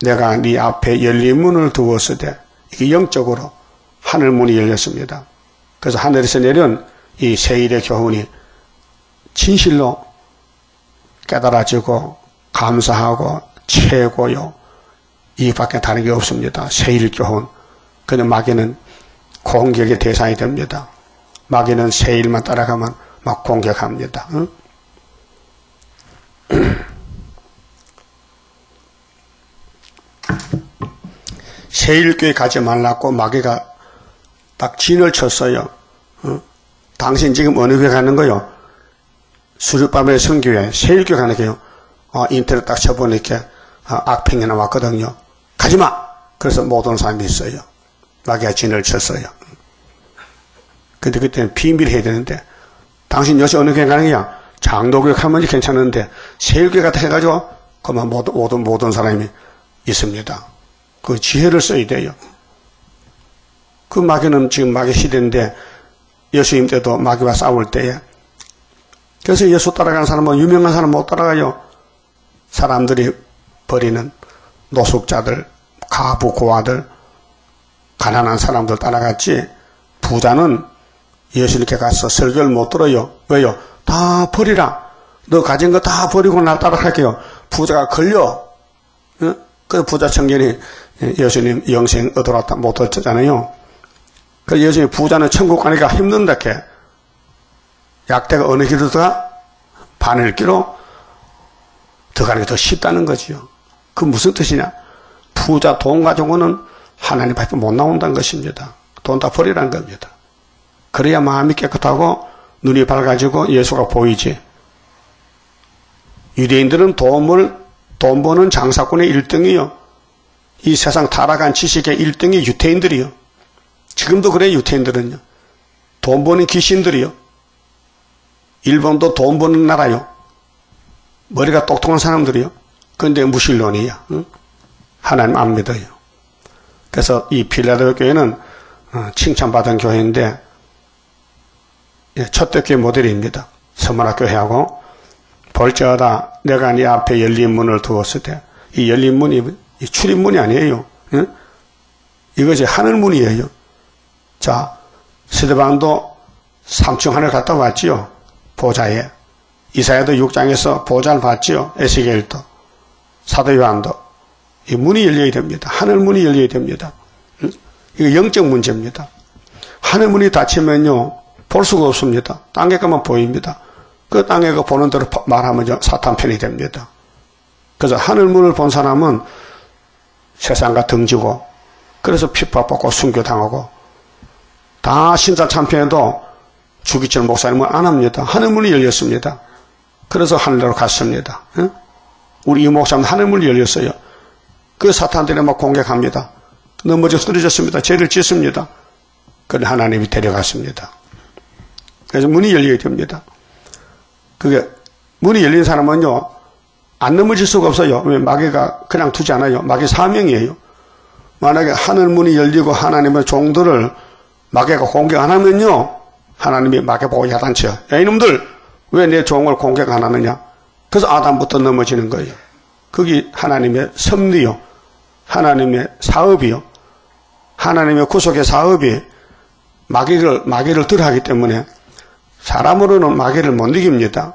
Speaker 1: 내가 네 앞에 열린 문을 두었으되. 이게 영적으로 하늘 문이 열렸습니다. 그래서 하늘에서 내려온 이 세일의 교훈이 진실로 깨달아지고 감사하고 최고요. 이밖에 다른 게 없습니다. 세일 교훈. 근데 마귀는 공격의 대상이 됩니다. 마귀는 세일만 따라가면 막 공격합니다. 응? 세일교회 가지 말라고 마귀가 딱 진을 쳤어요. 당신 지금 어느 교회 가는 거요? 수렵밤의 성교회, 세일교회 가는 거요. 인터넷 딱 쳐보니까 악평이 나왔거든요. 가지마! 그래서 못 오는 사람이 있어요. 마귀가 진을 쳤어요. 근데 그때는 비밀 해야 되는데, 당신 요새 어느 교회 가는 거야? 장로교회 가면 괜찮은데, 세일교회 같아 해가지고, 그만 못 온 사람이 있습니다. 그 지혜를 써야 돼요. 그 마귀는 지금 마귀 시대인데 예수님 때도 마귀와 싸울 때에 그래서 예수 따라가는 사람은 유명한 사람 못 따라가요. 사람들이 버리는 노숙자들, 가부 고아들, 가난한 사람들 따라갔지 부자는 예수님께 가서 설교를 못 들어요. 왜요? 다 버리라. 너 가진 거 다 버리고 나 따라갈게요. 부자가 걸려. 그 부자 청년이 예수님 영생 얻어왔다 못 얻었잖아요. 그래서 예수님 부자는 천국 가니까 힘든다 캐. 약대가 어느 길로 들어가? 바늘길로 들어가는 게 더 쉽다는 거지요. 그 무슨 뜻이냐? 부자 돈 가지고는 하나님 앞에 못 나온다는 것입니다. 돈 다 버리라는 겁니다. 그래야 마음이 깨끗하고 눈이 밝아지고 예수가 보이지. 유대인들은 돈 버는 장사꾼의 1등이요. 이 세상 타락한 지식의 1등이 유태인들이요. 지금도 그래요, 유태인들은요. 돈 버는 귀신들이요. 일본도 돈 버는 나라요. 머리가 똑똑한 사람들이요. 그런데 무신론이야. 응? 하나님 안 믿어요. 그래서 이 필라델피아 교회는 칭찬받은 교회인데 첫대 교회 모델입니다. 서문학교회하고 볼지어다 내가 네 앞에 열린 문을 두었을 때 이 열린 문이 출입문이 아니에요. 응? 이것이 하늘문이에요. 자, 스데반도 3층 하늘 갔다 왔지요. 보좌에. 이사야도 6장에서 보좌를 봤지요. 에스겔도. 사도 요한도. 이 문이 열려야 됩니다. 하늘문이 열려야 됩니다. 응? 이거 영적 문제입니다. 하늘문이 닫히면요. 볼 수가 없습니다. 땅에 가만 보입니다. 그 땅에 그 보는 대로 말하면 사탄 편이 됩니다. 그래서 하늘문을 본 사람은 세상과 등지고 그래서 핍박받고 순교당하고 다 신사 참편에도 주기철 목사님은 안 합니다. 하늘문이 열렸습니다. 그래서 하늘로 갔습니다. 응? 우리 이 목사님 하늘문이 열렸어요. 그 사탄들이 막 공격합니다. 넘어져 쓰러졌습니다. 죄를 짓습니다. 그런데 하나님이 데려갔습니다. 그래서 문이 열려야 됩니다. 그게 문이 열린 사람은요 안 넘어질 수가 없어요. 왜? 마귀가 그냥 두지 않아요. 마귀 사명이에요. 만약에 하늘문이 열리고 하나님의 종들을 마귀가 공격 안 하면요 하나님이 마귀 보고 야단쳐요. 야 이놈들 왜 내 종을 공격 안 하느냐. 그래서 아담부터 넘어지는 거예요. 그게 하나님의 섭리요. 하나님의 사업이요. 하나님의 구속의 사업이 마귀를 덜하기 때문에 사람으로는 마귀를 못 이깁니다.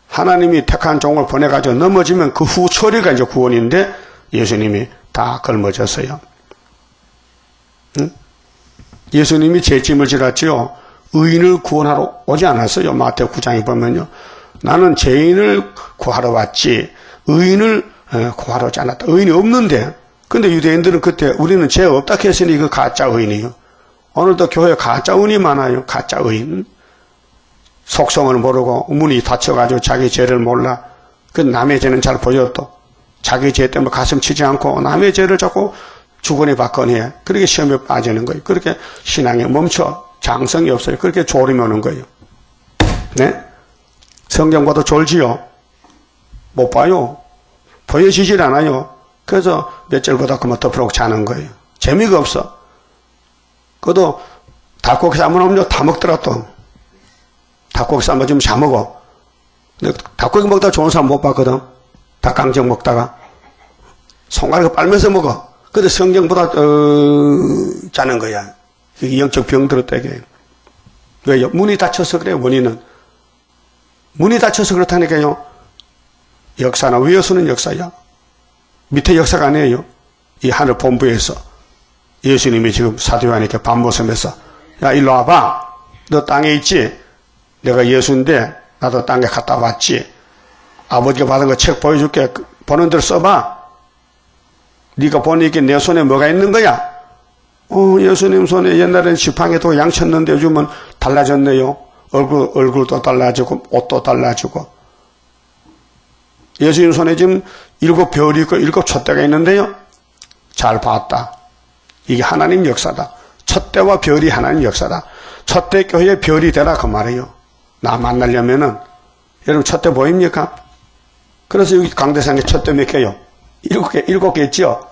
Speaker 1: 하나님이 택한 종을 보내가지고 넘어지면 그 후 처리가 이제 구원인데 예수님이 다 걸머졌어요. 응? 예수님이 제 짐을 지랐지요. 의인을 구원하러 오지 않았어요. 마태오 9장에 보면요. 나는 죄인을 구하러 왔지 의인을 구하러 오지 않았다. 의인이 없는데 근데 유대인들은 그때 우리는 죄 없다 했으니 이거 가짜 의인이요. 오늘도 교회에 가짜 의인이 많아요. 가짜 의인. 속성을 모르고 문이 닫혀가지고 자기 죄를 몰라. 그 남의 죄는 잘 보여도 자기 죄 때문에 가슴 치지 않고 남의 죄를 자꾸 주거니 받거니 해. 그렇게 시험에 빠지는 거예요. 그렇게 신앙에 멈춰. 장성이 없어요. 그렇게 졸음이 오는 거예요. 네? 성경 봐도 졸지요? 못 봐요. 보여지질 않아요. 그래서 몇 절보다 그만 덮으라고 자는 거예요. 재미가 없어. 그것도 닭고기 삶으면 다 먹더라 또. 닭고기 삶아주면 잘 먹어. 근데 닭고기 먹다가 좋은 사람 못 봤거든. 닭강정 먹다가. 손가락을 빨면서 먹어. 근데 성경보다 자는 거야. 이게 영적 병 들었다게. 왜요? 문이 닫혀서 그래요. 원인은. 문이 닫혀서 그렇다니까요. 역사나 위에서는 역사야. 밑에 역사가 아니에요. 이 하늘 본부에서 예수님이 지금 사도 요한에게 반모섬에서 야 일로 와봐. 너 땅에 있지? 내가 예수인데 나도 땅에 갔다 왔지. 아버지가 받은 거 책 보여줄게. 보는 대로 써봐. 네가 보니까 내 손에 뭐가 있는 거야? 예수님 손에 옛날엔 지팡이도 양 쳤는데 요즘은 달라졌네요. 얼굴도 달라지고 옷도 달라지고. 예수님 손에 지금 7별이 있고 7촛대가 있는데요. 잘 봤다. 이게 하나님 역사다. 촛대와 별이 하나님 역사다. 촛대 교회의 별이 되라 그 말이에요. 나 만나려면은 여러분 촛대 보입니까? 그래서 여기 강대상에 촛대 몇 개요? 7개 있죠?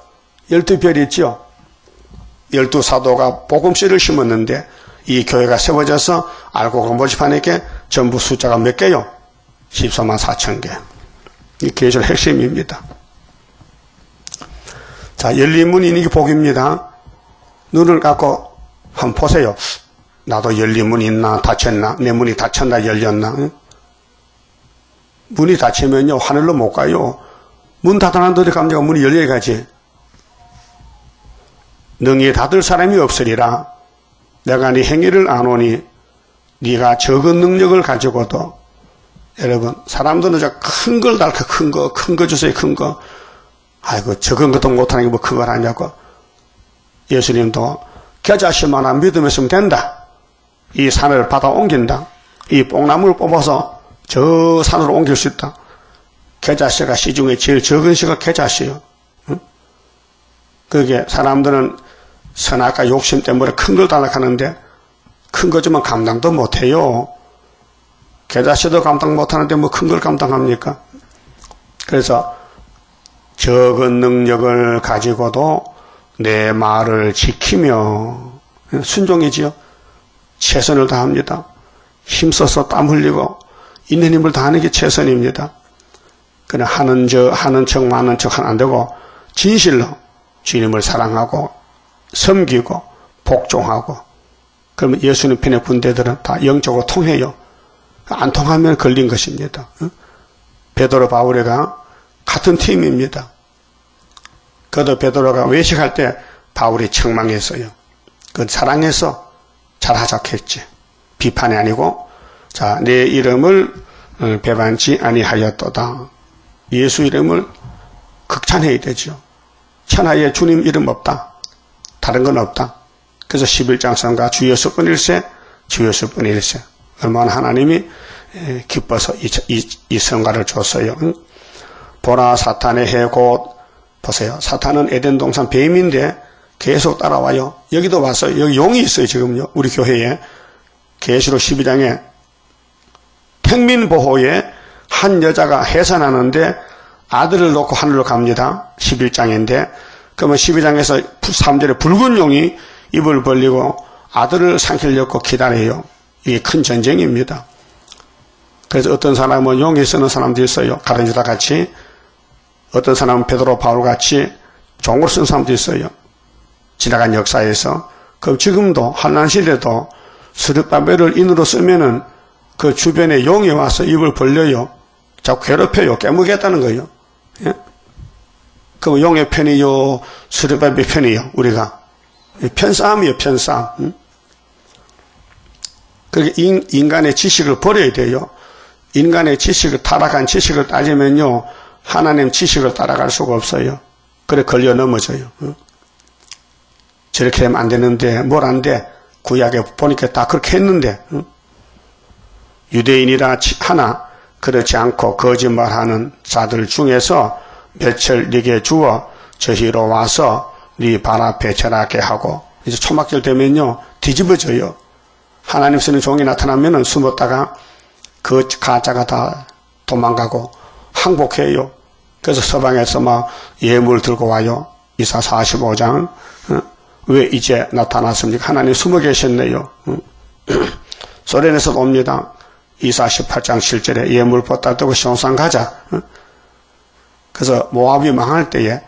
Speaker 1: 12별이 있죠? 12사도가 복음씨를 심었는데 이 교회가 세워져서 알고 모집하니까 전부 숫자가 몇 개요? 14만 4천 개. 이 계절 핵심입니다. 자, 열린 문이 이게 복입니다. 눈을 감고 한번 보세요. 나도 열린 문이 있나 닫혔나 내 문이 닫혔나 열렸나. 문이 닫히면요, 하늘로 못 가요. 문 닫아놓은 데로 가면 문이 열려야 가지. 능히 닫을 사람이 없으리라. 내가 네 행위를 아노니 네가 적은 능력을 가지고도. 여러분, 사람들은 저 큰 걸 달까, 큰 거 주세요, 큰 거. 아이고, 적은 것도 못하는 게 뭐 큰 걸 하냐고. 예수님도 겨자씨만한 믿음 있으면 된다. 이 산을 받아 옮긴다. 이 뽕나무를 뽑아서 저 산으로 옮길 수 있다. 겨자씨가 씨 중에 제일 적은 씨가 겨자씨요. 응? 그게 사람들은 선악과 욕심 때문에 큰 걸 달라고 하는데 큰 거 주면 감당도 못해요. 겨자씨도 감당 못하는데 뭐 큰 걸 감당합니까? 그래서 적은 능력을 가지고도 내 말을 지키며 순종이지요. 최선을 다합니다. 힘써서 땀 흘리고 있는 힘을 다하는 게 최선입니다. 그냥 하는 척 많은 척 하면 안 되고 진실로 주님을 사랑하고 섬기고 복종하고. 그러면 예수님 편의 군대들은 다 영적으로 통해요. 안 통하면 걸린 것입니다. 베드로 바울이가 같은 팀입니다. 그래도 베드로가 외식할 때 바울이 책망했어요. 그건 사랑해서 잘하자고 했지. 비판이 아니고, 자, 내 이름을 배반치 아니하였도다. 예수 이름을 극찬해야 되죠. 천하에 주님 이름 없다. 다른 건 없다. 그래서 11장 성가 주 예수뿐일세, 주 예수뿐일세. 얼마나 하나님이 기뻐서 이 성가를 줬어요. 보라 사탄의 해 곧, 보세요. 사탄은 에덴 동산 뱀인데 계속 따라와요. 여기도 왔어요. 여기 용이 있어요, 지금요. 우리 교회에. 계시록 12장에 평민보호에 한 여자가 해산하는데 아들을 놓고 하늘로 갑니다. 11장인데. 그러면 12장에서 3절에 붉은 용이 입을 벌리고 아들을 삼키려고 기다려요. 이게 큰 전쟁입니다. 그래서 어떤 사람은 용이 쓰는 사람도 있어요. 가룟유다 같이. 어떤 사람은 베드로 바울 같이 종을 쓴 사람도 있어요. 지나간 역사에서. 그럼 지금도 환난 시대도 스룹바벨을 인으로 쓰면은 그 주변에 용이 와서 입을 벌려요. 자꾸 괴롭혀요. 깨무겠다는 거예요. 예? 그럼 용의 편이요, 스룹바벨 편이요, 우리가. 편싸움이요, 편싸움. 응? 그렇게 인간의 지식을 버려야 돼요. 인간의 지식을, 타락한 지식을 따지면요, 하나님 지식을 따라갈 수가 없어요. 그래 걸려 넘어져요. 응? 저렇게 되면 안 되는데 뭘 안 돼? 구약에 보니까 다 그렇게 했는데. 응? 유대인이라 하나 그렇지 않고 거짓말하는 자들 중에서 며칠 네게 주어 저희로 와서 네 발 앞에 절하게 하고. 이제 초막절 되면요 뒤집어져요. 하나님 쓰는 종이 나타나면은 숨었다가 그 가짜가 다 도망가고 항복해요. 그래서 서방에서 막 예물 들고 와요. 이사 45장. 왜 이제 나타났습니까? 하나님 숨어 계셨네요. 소련에서 옵니다. 이사 18장 7절에 예물 보따 뜨고 시온산 가자. 그래서 모압이 망할 때에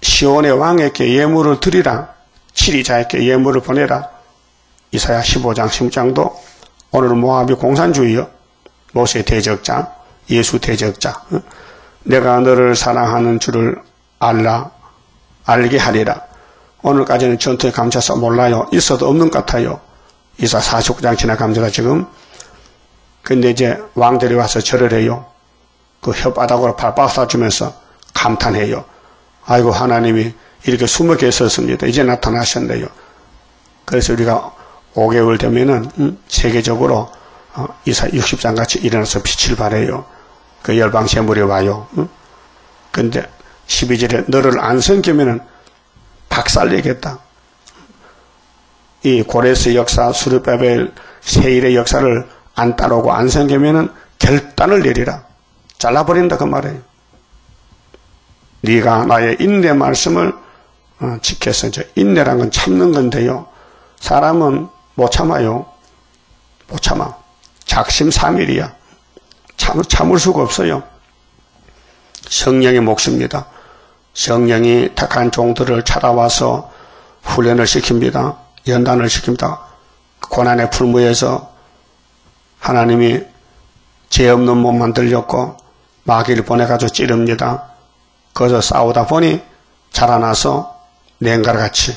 Speaker 1: 시온의 왕에게 예물을 드리라. 치리자에게 예물을 보내라. 이사야 15장 16장도 오늘은 모압이 공산주의요. 모세 대적자, 예수 대적자. 내가 너를 사랑하는 줄을 알게 하리라. 오늘까지는 전투에 감춰서 몰라요. 있어도 없는 것 같아요. 이사 49장 지나갑니다, 지금. 근데 이제 왕들이 와서 절을 해요. 그 혓바닥으로 발바닥 주면서 감탄해요. 아이고, 하나님이 이렇게 숨어 계셨습니다. 이제 나타나셨네요. 그래서 우리가 5개월 되면은, 세계적으로, 이사 60장 같이 일어나서 빛을 발해요. 그 열방 제물이 와요. 근데 12절에 너를 안 섬기면은 박살내겠다. 이 고레스 역사, 스룹바벨, 세일의 역사를 안 따르고 안 섬기면은 결단을 내리라. 잘라버린다 그 말이에요. 네가 나의 인내 말씀을 지켜서. 인내란 건 참는 건데요. 사람은 못 참아요. 못 참아. 작심삼일이야. 참을 수가 없어요. 성령의 몫입니다. 성령이 택한 종들을 찾아와서 훈련을 시킵니다. 연단을 시킵니다. 고난의 풀무에서 하나님이 죄 없는 몸 만들려고 마귀를 보내가지고 찌릅니다. 거기서 싸우다 보니 자라나서 냉가같이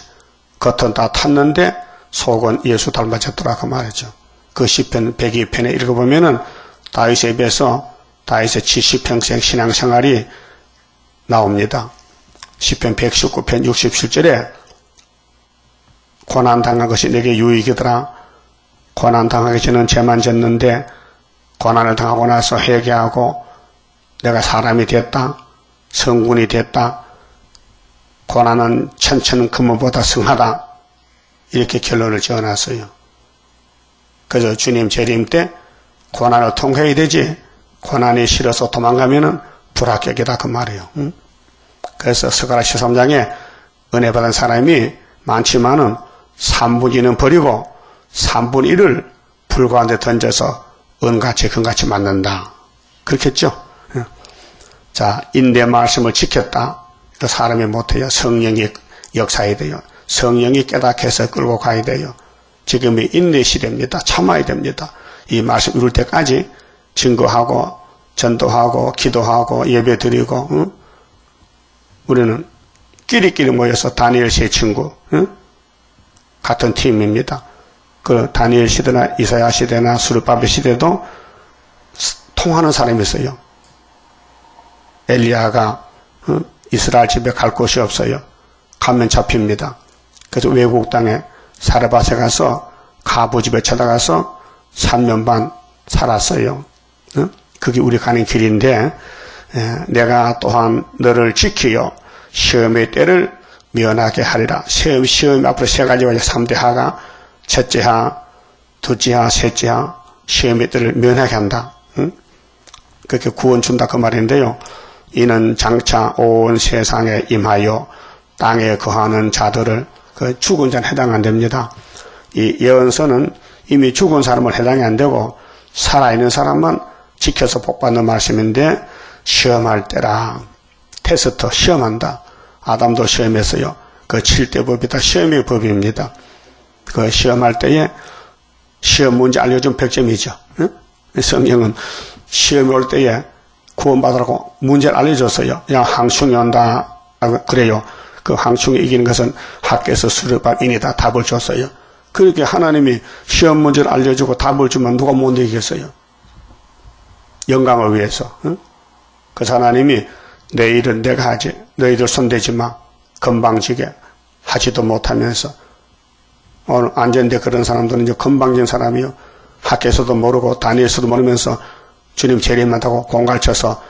Speaker 1: 겉은 다 탔는데 속은 예수 닮아졌더라고 말이죠. 그 시편 102편에 읽어보면은 다윗에 비해서 다윗의 70평생 신앙생활이 나옵니다. 시편 119편 67절에 고난당한 것이 내게 유익이더라. 고난당하기 전에는 죄만 졌는데 고난을 당하고 나서 회개하고 내가 사람이 됐다. 성군이 됐다. 고난은 천천 금은보다 승하다. 이렇게 결론을 지어놨어요. 그래서 주님 재림 때 고난을 통과해야 되지 고난이 싫어서 도망가면은 불합격이다 그 말이에요. 응? 그래서 스가랴 13장에 은혜 받은 사람이 많지만은 3분의 2는 버리고 3분의 1을 불 가운데 던져서 은같이 금같이 맞는다. 그렇겠죠? 자, 인내 말씀을 지켰다. 그 사람이 못해요. 성령이 역사해야 돼요. 성령이 깨닫게 해서 끌고 가야 돼요. 지금이 인내 시대입니다. 참아야 됩니다. 이 말씀 이룰 때까지 증거하고 전도하고 기도하고 예배 드리고 응? 우리는 끼리끼리 모여서 다니엘 세 친구 응? 같은 팀입니다. 그 다니엘 시대나 이사야 시대나 스룹바벨 시대도 통하는 사람이 있어요. 엘리야가 응? 이스라엘 집에 갈 곳이 없어요. 가면 잡힙니다. 그래서 외국 땅에 사르밧에 가서 가부 집에 찾아가서 3년 반 살았어요. 응? 그게 우리 가는 길인데 내가 또한 너를 지키어 시험의 때를 면하게 하리라. 시험 앞으로 세 가지가 3대 하가 첫째 하, 둘째 하, 셋째 하 시험의 때를 면하게 한다. 응? 그렇게 구원 준다 그 말인데요. 이는 장차 온 세상에 임하여 땅에 거하는 자들을 그 죽은 자는 해당 안 됩니다. 이 예언서는 이미 죽은 사람은 해당이 안 되고 살아있는 사람만 지켜서 복받는 말씀인데 시험할 때라. 테스트 시험한다. 아담도 시험했어요. 그 7대 법이 다 시험의 법입니다. 그 시험할 때에 시험 문제 알려준 100점이죠. 응? 성경은 시험이 올 때에 구원받으라고 문제를 알려줬어요. 그냥 항충이 온다. 그래요. 그 항충이 이기는 것은 학교에서 수르밧인이다. 답을 줬어요. 그렇게 하나님이 시험 문제를 알려주고 답을 주면 누가 못 이기겠어요? 영광을 위해서. 응? 그래서 하나님이 내 일은 내가 하지. 너희들 손대지 마. 건방지게 하지도 못하면서 오늘 안전대 그런 사람들은 이제 건방진 사람이요. 학교에서도 모르고 다니엘서도 모르면서 주님 재림한다고 공갈쳐서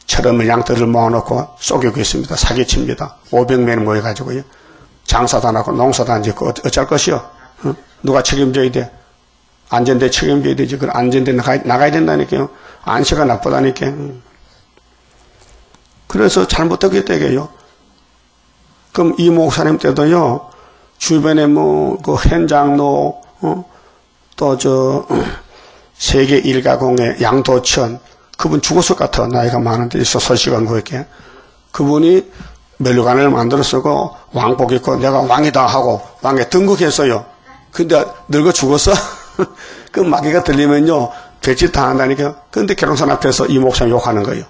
Speaker 1: 철없는 양떼를 모아놓고 속이고 있습니다. 사기칩니다. 500명이 모여가지고요. 장사도 안 하고 농사도 안 짓고 어쩔 것이요? 응? 누가 책임져야 돼? 안전대 책임져야 되지. 그 안전대 나가야 된다니까요. 안시가 나쁘다니까요. 그래서 잘못되겠다 이게요. 그럼 이 목사님 때도요. 주변에 뭐 그 현장로 또 세계 일가공의 양도천 그분 죽었을 것 같아. 나이가 많은데 있어 소식은 그렇게 그분이 멜로간을 만들어 쓰고 왕복 입고 내가 왕이다 하고 왕에 등극했어요. 근데 늙어 죽었어. 그 마귀가 들리면요 별짓 당한다니까. 근데 계룡산 앞에서 이 목사 욕하는 거예요.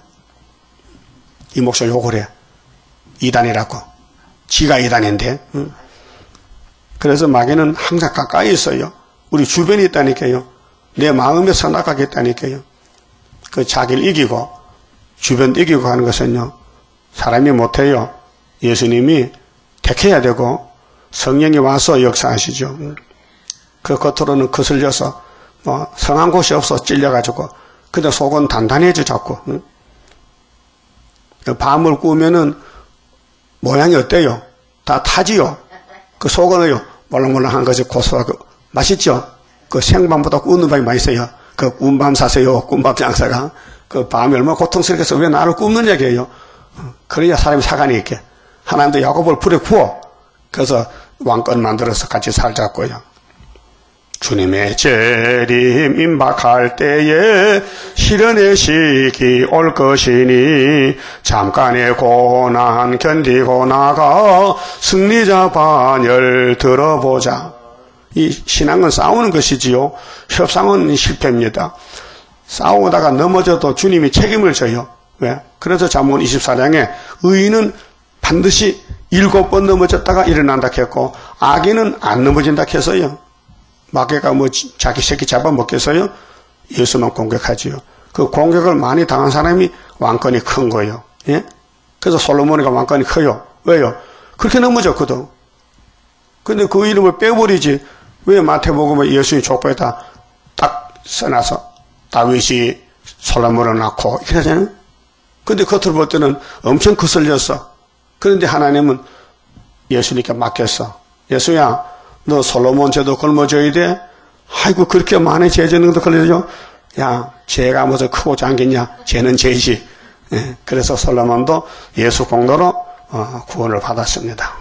Speaker 1: 이 목사 욕을 해. 이단이라고. 지가 이단인데. 그래서 마귀는 항상 가까이 있어요. 우리 주변에 있다니까요. 내 마음에 선악하겠다니까요. 그 자기를 이기고 주변 이기고 하는 것은요. 사람이 못해요. 예수님이 택해야 되고 성령이 와서 역사하시죠. 그 겉으로는 거슬려서 뭐 성한 곳이 없어 찔려가지고 근데 속은 단단해져 자꾸. 밤을 꾸면은 모양이 어때요? 다 타지요. 그 속은요 몰랑몰랑한 것이 고소하고 맛있죠. 그 생밤보다 꾸는 밤이 맛있어요. 그 꿈밤 사세요. 꿈밤 장사가 그 밤이 얼마나 고통스럽겠어. 왜 나를 굽는 얘기예요. 그래야 사람이 사관이 있게. 하나님도 야곱을 불에 구워. 그래서 왕권 만들어서 같이 살자고요. 주님의 재림 임박할 때에 시련의 시기 올 것이니 잠깐의 고난 견디고 나가 승리자 반열 들어보자. 이 신앙은 싸우는 것이지요. 협상은 실패입니다. 싸우다가 넘어져도 주님이 책임을 져요. 왜? 그래서 잠언 24장에 의인은 반드시 7번 넘어졌다가 일어난다 했고 악인은 안 넘어진다 했어요. 마귀가 뭐 자기 새끼 잡아먹겠어요? 예수만 공격하지요. 그 공격을 많이 당한 사람이 왕권이 큰 거예요. 예? 그래서 솔로몬이가 왕권이 커요. 왜요? 그렇게 넘어졌거든. 근데 그 이름을 빼버리지. 왜 마태복음에 예수님 족보에다 딱 써놔서 다윗이 솔로몬을 낳고 이렇게 하잖아요. 근데 겉으로 볼 때는 엄청 거슬렸어. 그런데 하나님은 예수님께 맡겼어. 예수야, 너 솔로몬 죄도 걸머져야 돼? 아이고, 그렇게 많은 죄 짓는 것도 걸려줘? 야, 죄가 무슨 크고 작겠냐? 죄는 죄지. 예, 그래서 솔로몬도 예수 공로로 구원을 받았습니다.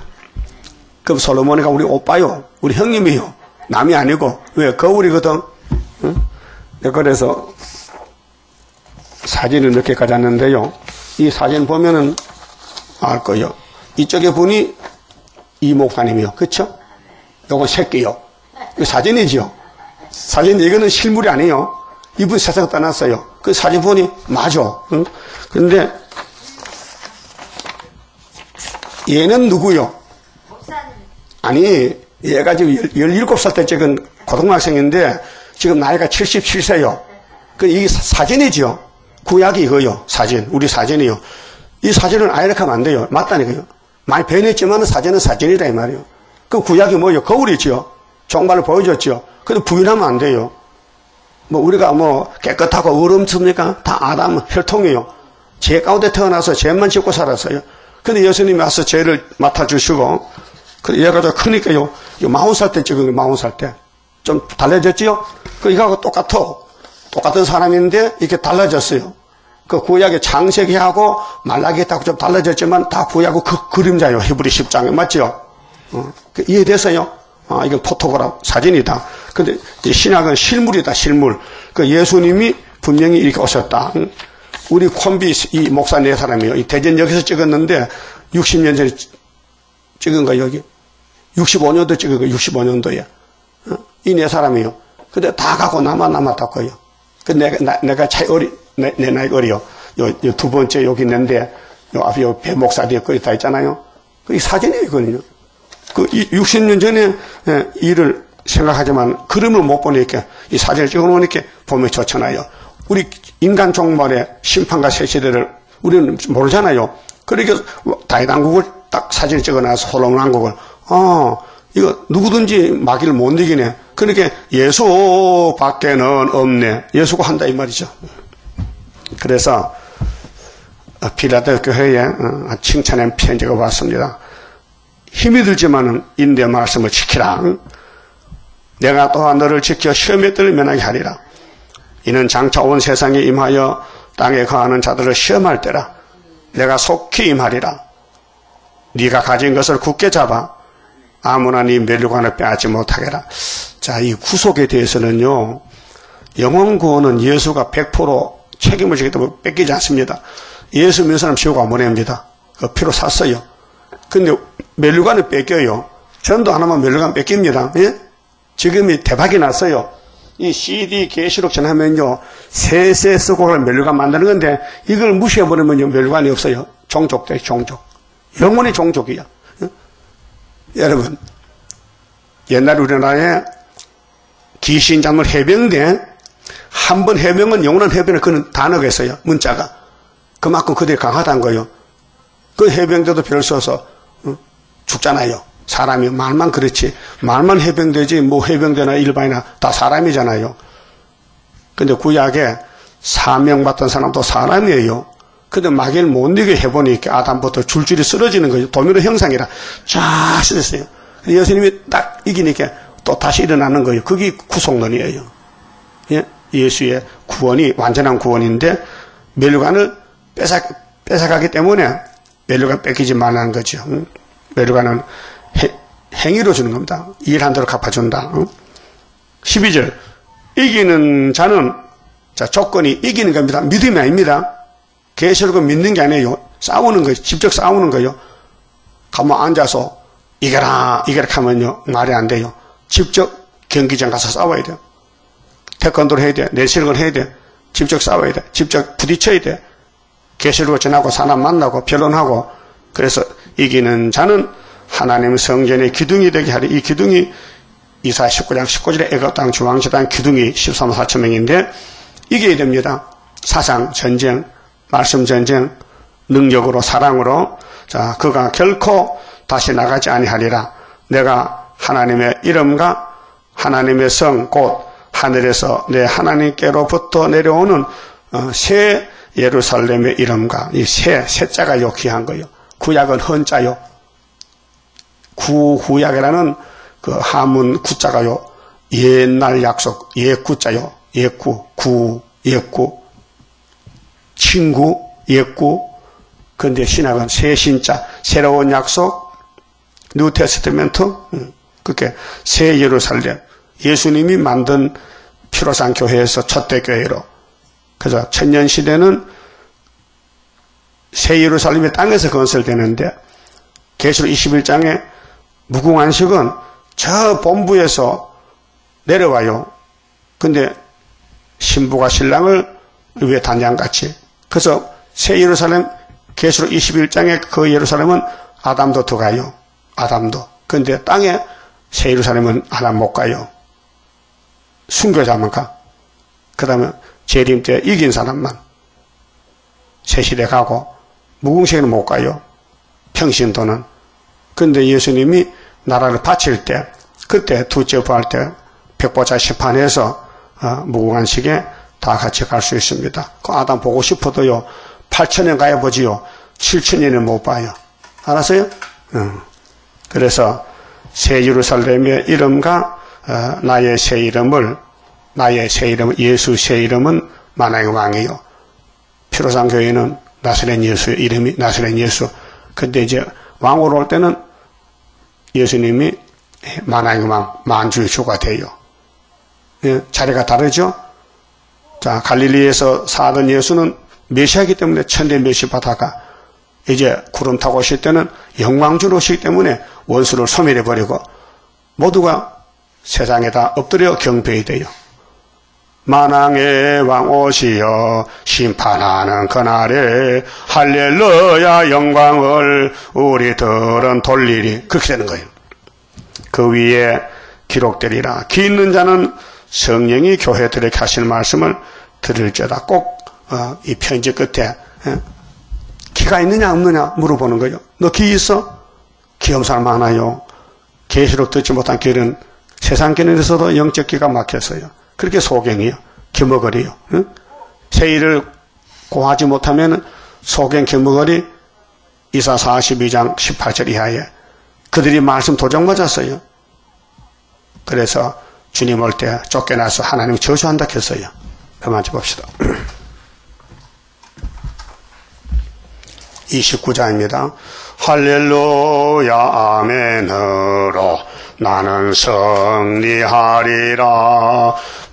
Speaker 1: 그럼 솔로몬이가 우리 오빠요. 우리 형님이요. 남이 아니고. 왜? 거울이거든. 응? 그래서 사진을 몇 개 가졌는데요. 이 사진 보면은 알 거예요. 이쪽에 분이 이 목사님이요. 그쵸? 요건 새끼요. 이거 사진이지요. 사진, 이거는 실물이 아니에요. 이분 세상 떠났어요. 그 사진 보니 맞아. 응? 근데 얘는 누구요? 아니, 얘가 지금 17살 때 찍은 고등학생인데 지금 나이가 77세요. 이 사진이지요. 구약이 이거요. 사진. 우리 사진이요. 이 사진은 아예 이렇게 하면 안 돼요. 맞다니까요. 많이 변했지만 사진은 사진이다 이 말이에요. 그 구약이 뭐예요? 거울이지요. 종말을 보여줬지요. 근데 부인하면 안 돼요. 뭐 우리가 뭐 깨끗하고 어렵습니까? 다 아담 혈통이에요. 죄 가운데 태어나서 죄만 짓고 살았어요. 근데 예수님이 와서 죄를 맡아주시고, 그 얘가 좀 크니까요. 40살 때 찍은 거 40살 때. 좀 달라졌지요? 그 이거하고 똑같아. 똑같은 사람인데 이렇게 달라졌어요. 그 구약의 창세기하고 말라기하고 좀 달라졌지만 다 구약하고 그 그림자요. 히브리 10장에. 맞죠? 이해됐어요? 이건 포토그래프 사진이다. 근데 신약은 실물이다, 실물. 그 예수님이 분명히 이렇게 오셨다. 우리 콤비 이 목사 네 사람이요. 이 대전역에서 찍었는데 60년 전에 찍은 거 여기. 65년도 찍은 거 65년도에. 이 네 사람이요. 근데 다 가고 남았다고요. 그 내가 차이 내 나이 어려. 요 두 번째 여기 있는데 요 앞에 요 배 목사 뒤에 거기 다 있잖아요. 그 사진이에요, 이거는요. 그 60년 전에 일을 생각하지만 그림을 못 보니까 이 사진을 찍어 놓으니까 보면 좋잖아요. 우리 인간 종말의 심판과 새 시대를 우리는 모르잖아요. 그러니까 다윗왕국을 딱 사진을 찍어놔서 솔로몬 왕국을 이거 누구든지 마귀를 못 이기네. 그러니까 예수밖에는 없네. 예수가 한다 이 말이죠. 그래서 필라델 교회에 칭찬의 편지가 왔습니다. 힘이 들지만은 인내 말씀을 지키라. 내가 또한 너를 지켜 시험에 들면하게 하리라. 이는 장차 온 세상에 임하여 땅에 거하는 자들을 시험할 때라. 내가 속히 임하리라. 네가 가진 것을 굳게 잡아 아무나 네 멸류관을 빼앗지 못하게라. 자, 이 구속에 대해서는요, 영혼 구원은 예수가 100% 책임을 지기 때문에 뺏기지 않습니다. 예수 믿는 사람 지옥 안 보냅니다. 그 피로 샀어요. 근데 멸류관을 뺏겨요. 전도 안 하면 멸류관 뺏깁니다. 예? 지금이 대박이 났어요. 이 CD 계시록 전하면요, 세세 쓰고 멸류관 만드는 건데, 이걸 무시해버리면 멸류관이 없어요. 종족돼, 종족. 영원히 종족이야. 예? 여러분, 옛날 우리나라에 귀신작물 해병대, 한 번 해병은 영원한 해병을 그는 단어가 있어요. 문자가. 그만큼 그들이 강하다는 거예요. 그 해병대도 별 써서 죽잖아요. 사람이 말만 그렇지. 말만 해병대지 뭐 해병대나 일반이나 다 사람이잖아요. 근데 구약에 사명받던 사람도 사람이에요. 근데 마귀를 못 이겨 해보니까 아담부터 줄줄이 쓰러지는 거예요. 도미노 형상이라 쫙 쓰였어요. 예수님이 딱 이기니까 또 다시 일어나는 거예요. 그게 구속론이에요. 예? 예수의 구원이 완전한 구원인데 멸류관을 뺏어가기 때문에 멸류관 뺏기지 말라는 거죠. 멸류관은 행위로 주는 겁니다. 일한 대로 갚아준다. 12절 이기는 자는 자 조건이 이기는 겁니다. 믿음이 아닙니다. 계시록은 믿는 게 아니에요. 싸우는 거예요. 직접 싸우는 거예요. 가만 앉아서 이겨라 하면요 말이 안 돼요. 직접 경기장 가서 싸워야 돼요. 태권도를 해야 돼. 내시력을 해야 돼. 직접 싸워야 돼. 직접 부딪혀야 돼. 계시로 전하고 사람 만나고 변론하고. 그래서 이기는 자는 하나님 성전의 기둥이 되게 하리. 이 기둥이 이사야 19장 19절에 애굽 땅 중앙지 땅 기둥이 13만 4천 명인데 이겨야 됩니다. 사상 전쟁, 말씀 전쟁, 능력으로 사랑으로. 자, 그가 결코 다시 나가지 아니하리라. 내가 하나님의 이름과 하나님의 성 곧 하늘에서 내 하나님께로부터 내려오는 새 예루살렘의 이름과 이 새자가 욕귀한 거요. 구약은 헌자요. 구약이라는 그 하문 구자가요. 옛날 약속 옛구자요. 옛구 친구 옛구. 근데 신학은 새 신자 새로운 약속 뉴 테스트멘트 그렇게 새 예루살렘 예수님이 만든 피로산 교회에서 첫대 교회로. 그래서 천년시대는 새 예루살렘의 땅에서 건설되는데 계시록 21장에 무궁안식은 저 본부에서 내려와요. 근데 신부가 신랑을 위해 단장같이. 그래서 새 예루살렘 계시록 21장에 그 예루살렘은 아담도 들어가요. 아담도. 근데 땅에 새 예루살렘은 아담 못 가요. 순교자만 가. 그 다음에 재림 때 이긴 사람만 새 시대 가고 무궁시에는 못 가요. 평신도는. 근데 예수님이 나라를 바칠 때 그때 두째 부활 때 백보자 심판해서 무궁안식에 다 같이 갈 수 있습니다. 그 아담 보고 싶어도요 8,000년 가야 보지요 7,000년은 못 봐요. 알았어요? 그래서 새 예루살렘의 이름과 나의 새 이름을 예수 새 이름은 만왕의 왕이요. 피로산 교회는 나사렛 예수 이름이 나사렛 예수. 근데 이제 왕으로 올 때는 예수님이 만왕의 왕 만주의 주가 돼요. 예, 자리가 다르죠. 자, 갈릴리에서 사던 예수는 메시아이기 때문에 천대 메시 받아가 이제 구름 타고 오실 때는 영광주로 오시기 때문에 원수를 소멸해버리고 모두가 세상에다 엎드려 경배해야 돼요. 만왕의 왕 오시어 심판하는 그날에 할렐루야 영광을 우리들은 돌리리. 그렇게 되는 거예요. 그 위에 기록되리라. 기 있는 자는 성령이 교회들에게 하실 말씀을 들을지어다. 꼭 이 편지 끝에 기가 있느냐 없느냐 물어보는 거예요. 너 기 있어? 기 없는 사람 많아요. 계시록 듣지 못한 길은 세상 길에서도 영적 기가 막혔어요. 그렇게 소경이요. 기머거리요. 세일을 고하지 못하면 소경 기머거리 이사 42장 18절 이하에 그들이 말씀 도적 맞았어요. 그래서 주님 올 때 쫓겨나서 하나님 저주한다 했어요. 그만 좀 봅시다. 29장입니다. 할렐루야 아멘으로 나는 승리하리라.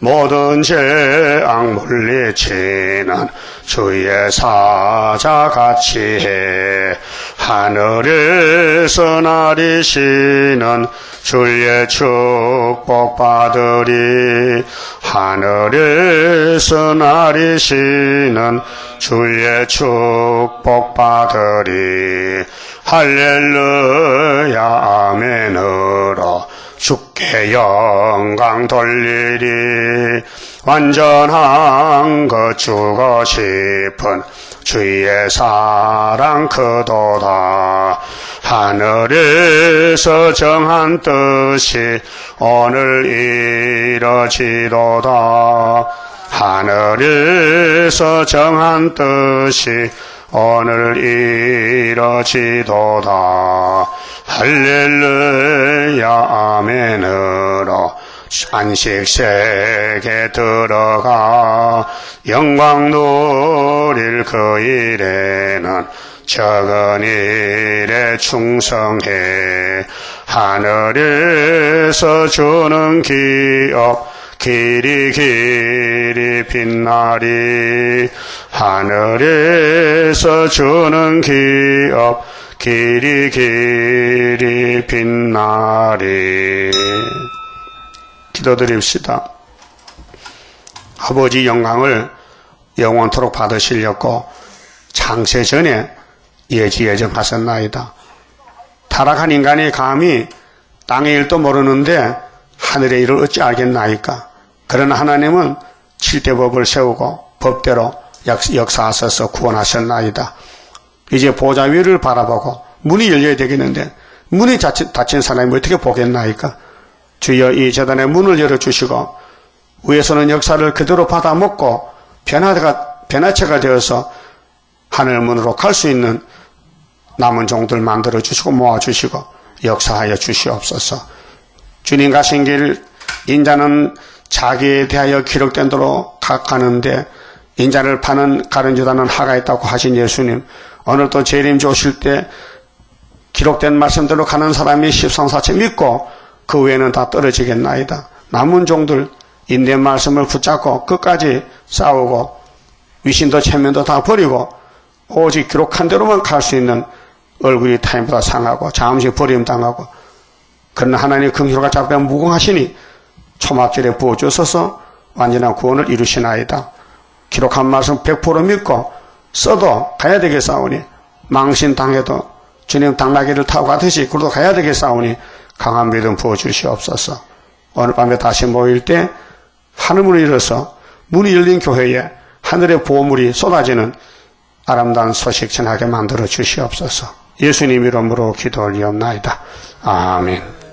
Speaker 1: 모든 죄악 물리치는 주의 사자같이 해. 하늘에서 나리시는 주의 축복 받으리. 하늘에서 나리시는 주의 축복 받으리. 할렐루야 아멘으로 주께 영광 돌리리. 완전한 것 주고 싶은 주의 사랑 크도다. 하늘에서 정한 뜻이 오늘 이뤄지도다. 하늘에서 정한 뜻이 오늘 이뤄지도다. 할렐루야 아멘으로 안식세계 들어가 영광 누릴 그 일에는 적은 일에 충성해. 하늘에서 주는 기업 길이 빛나리. 하늘에서 주는 기업 길이 빛나리. 기도드립시다. 아버지 영광을 영원토록 받으시려고 창세 전에 예지예정하셨나이다. 타락한 인간이 감히 땅의 일도 모르는데 하늘의 일을 어찌 알겠나이까. 그러나 하나님은 7대 법을 세우고 법대로 역사하셔서 구원하셨나이다. 이제 보좌 위를 바라보고 문이 열려야 되겠는데 문이 닫힌 사람이 어떻게 보겠나이까. 주여 이 제단의 문을 열어주시고 위에서는 역사를 그대로 받아먹고 변화체가 되어서 하늘문으로 갈 수 있는 남은 종들 만들어주시고 모아주시고 역사하여 주시옵소서. 주님 가신 길 인자는 자기에 대하여 기록된 대로 가는데 인자를 파는 가룟유다는 하가 있다고 하신 예수님, 오늘 또 재림주 오실 때 기록된 말씀대로 가는 사람이 십상사체 믿고 그 외에는 다 떨어지겠나이다. 남은 종들 인내 말씀을 붙잡고 끝까지 싸우고 위신도 체면도 다 버리고 오직 기록한 대로만 갈 수 있는 얼굴이 타인보다 상하고 잠시 버림당하고, 그러나 하나님 긍휼과 자비가 무궁하시니 초막절에 부어주셔서 완전한 구원을 이루시나이다. 기록한 말씀 100% 믿고 써도 가야 되겠사오니, 망신당해도 주님 당나귀를 타고 가듯이 그래도 가야 되겠사오니 강한 믿음 부어주시옵소서. 오늘 밤에 다시 모일 때 하늘문을 열어서 문이 열린 교회에 하늘의 보물이 쏟아지는 아름다운 소식 전하게 만들어 주시옵소서. 예수님 이름으로 기도 올리옵나이다. 아멘.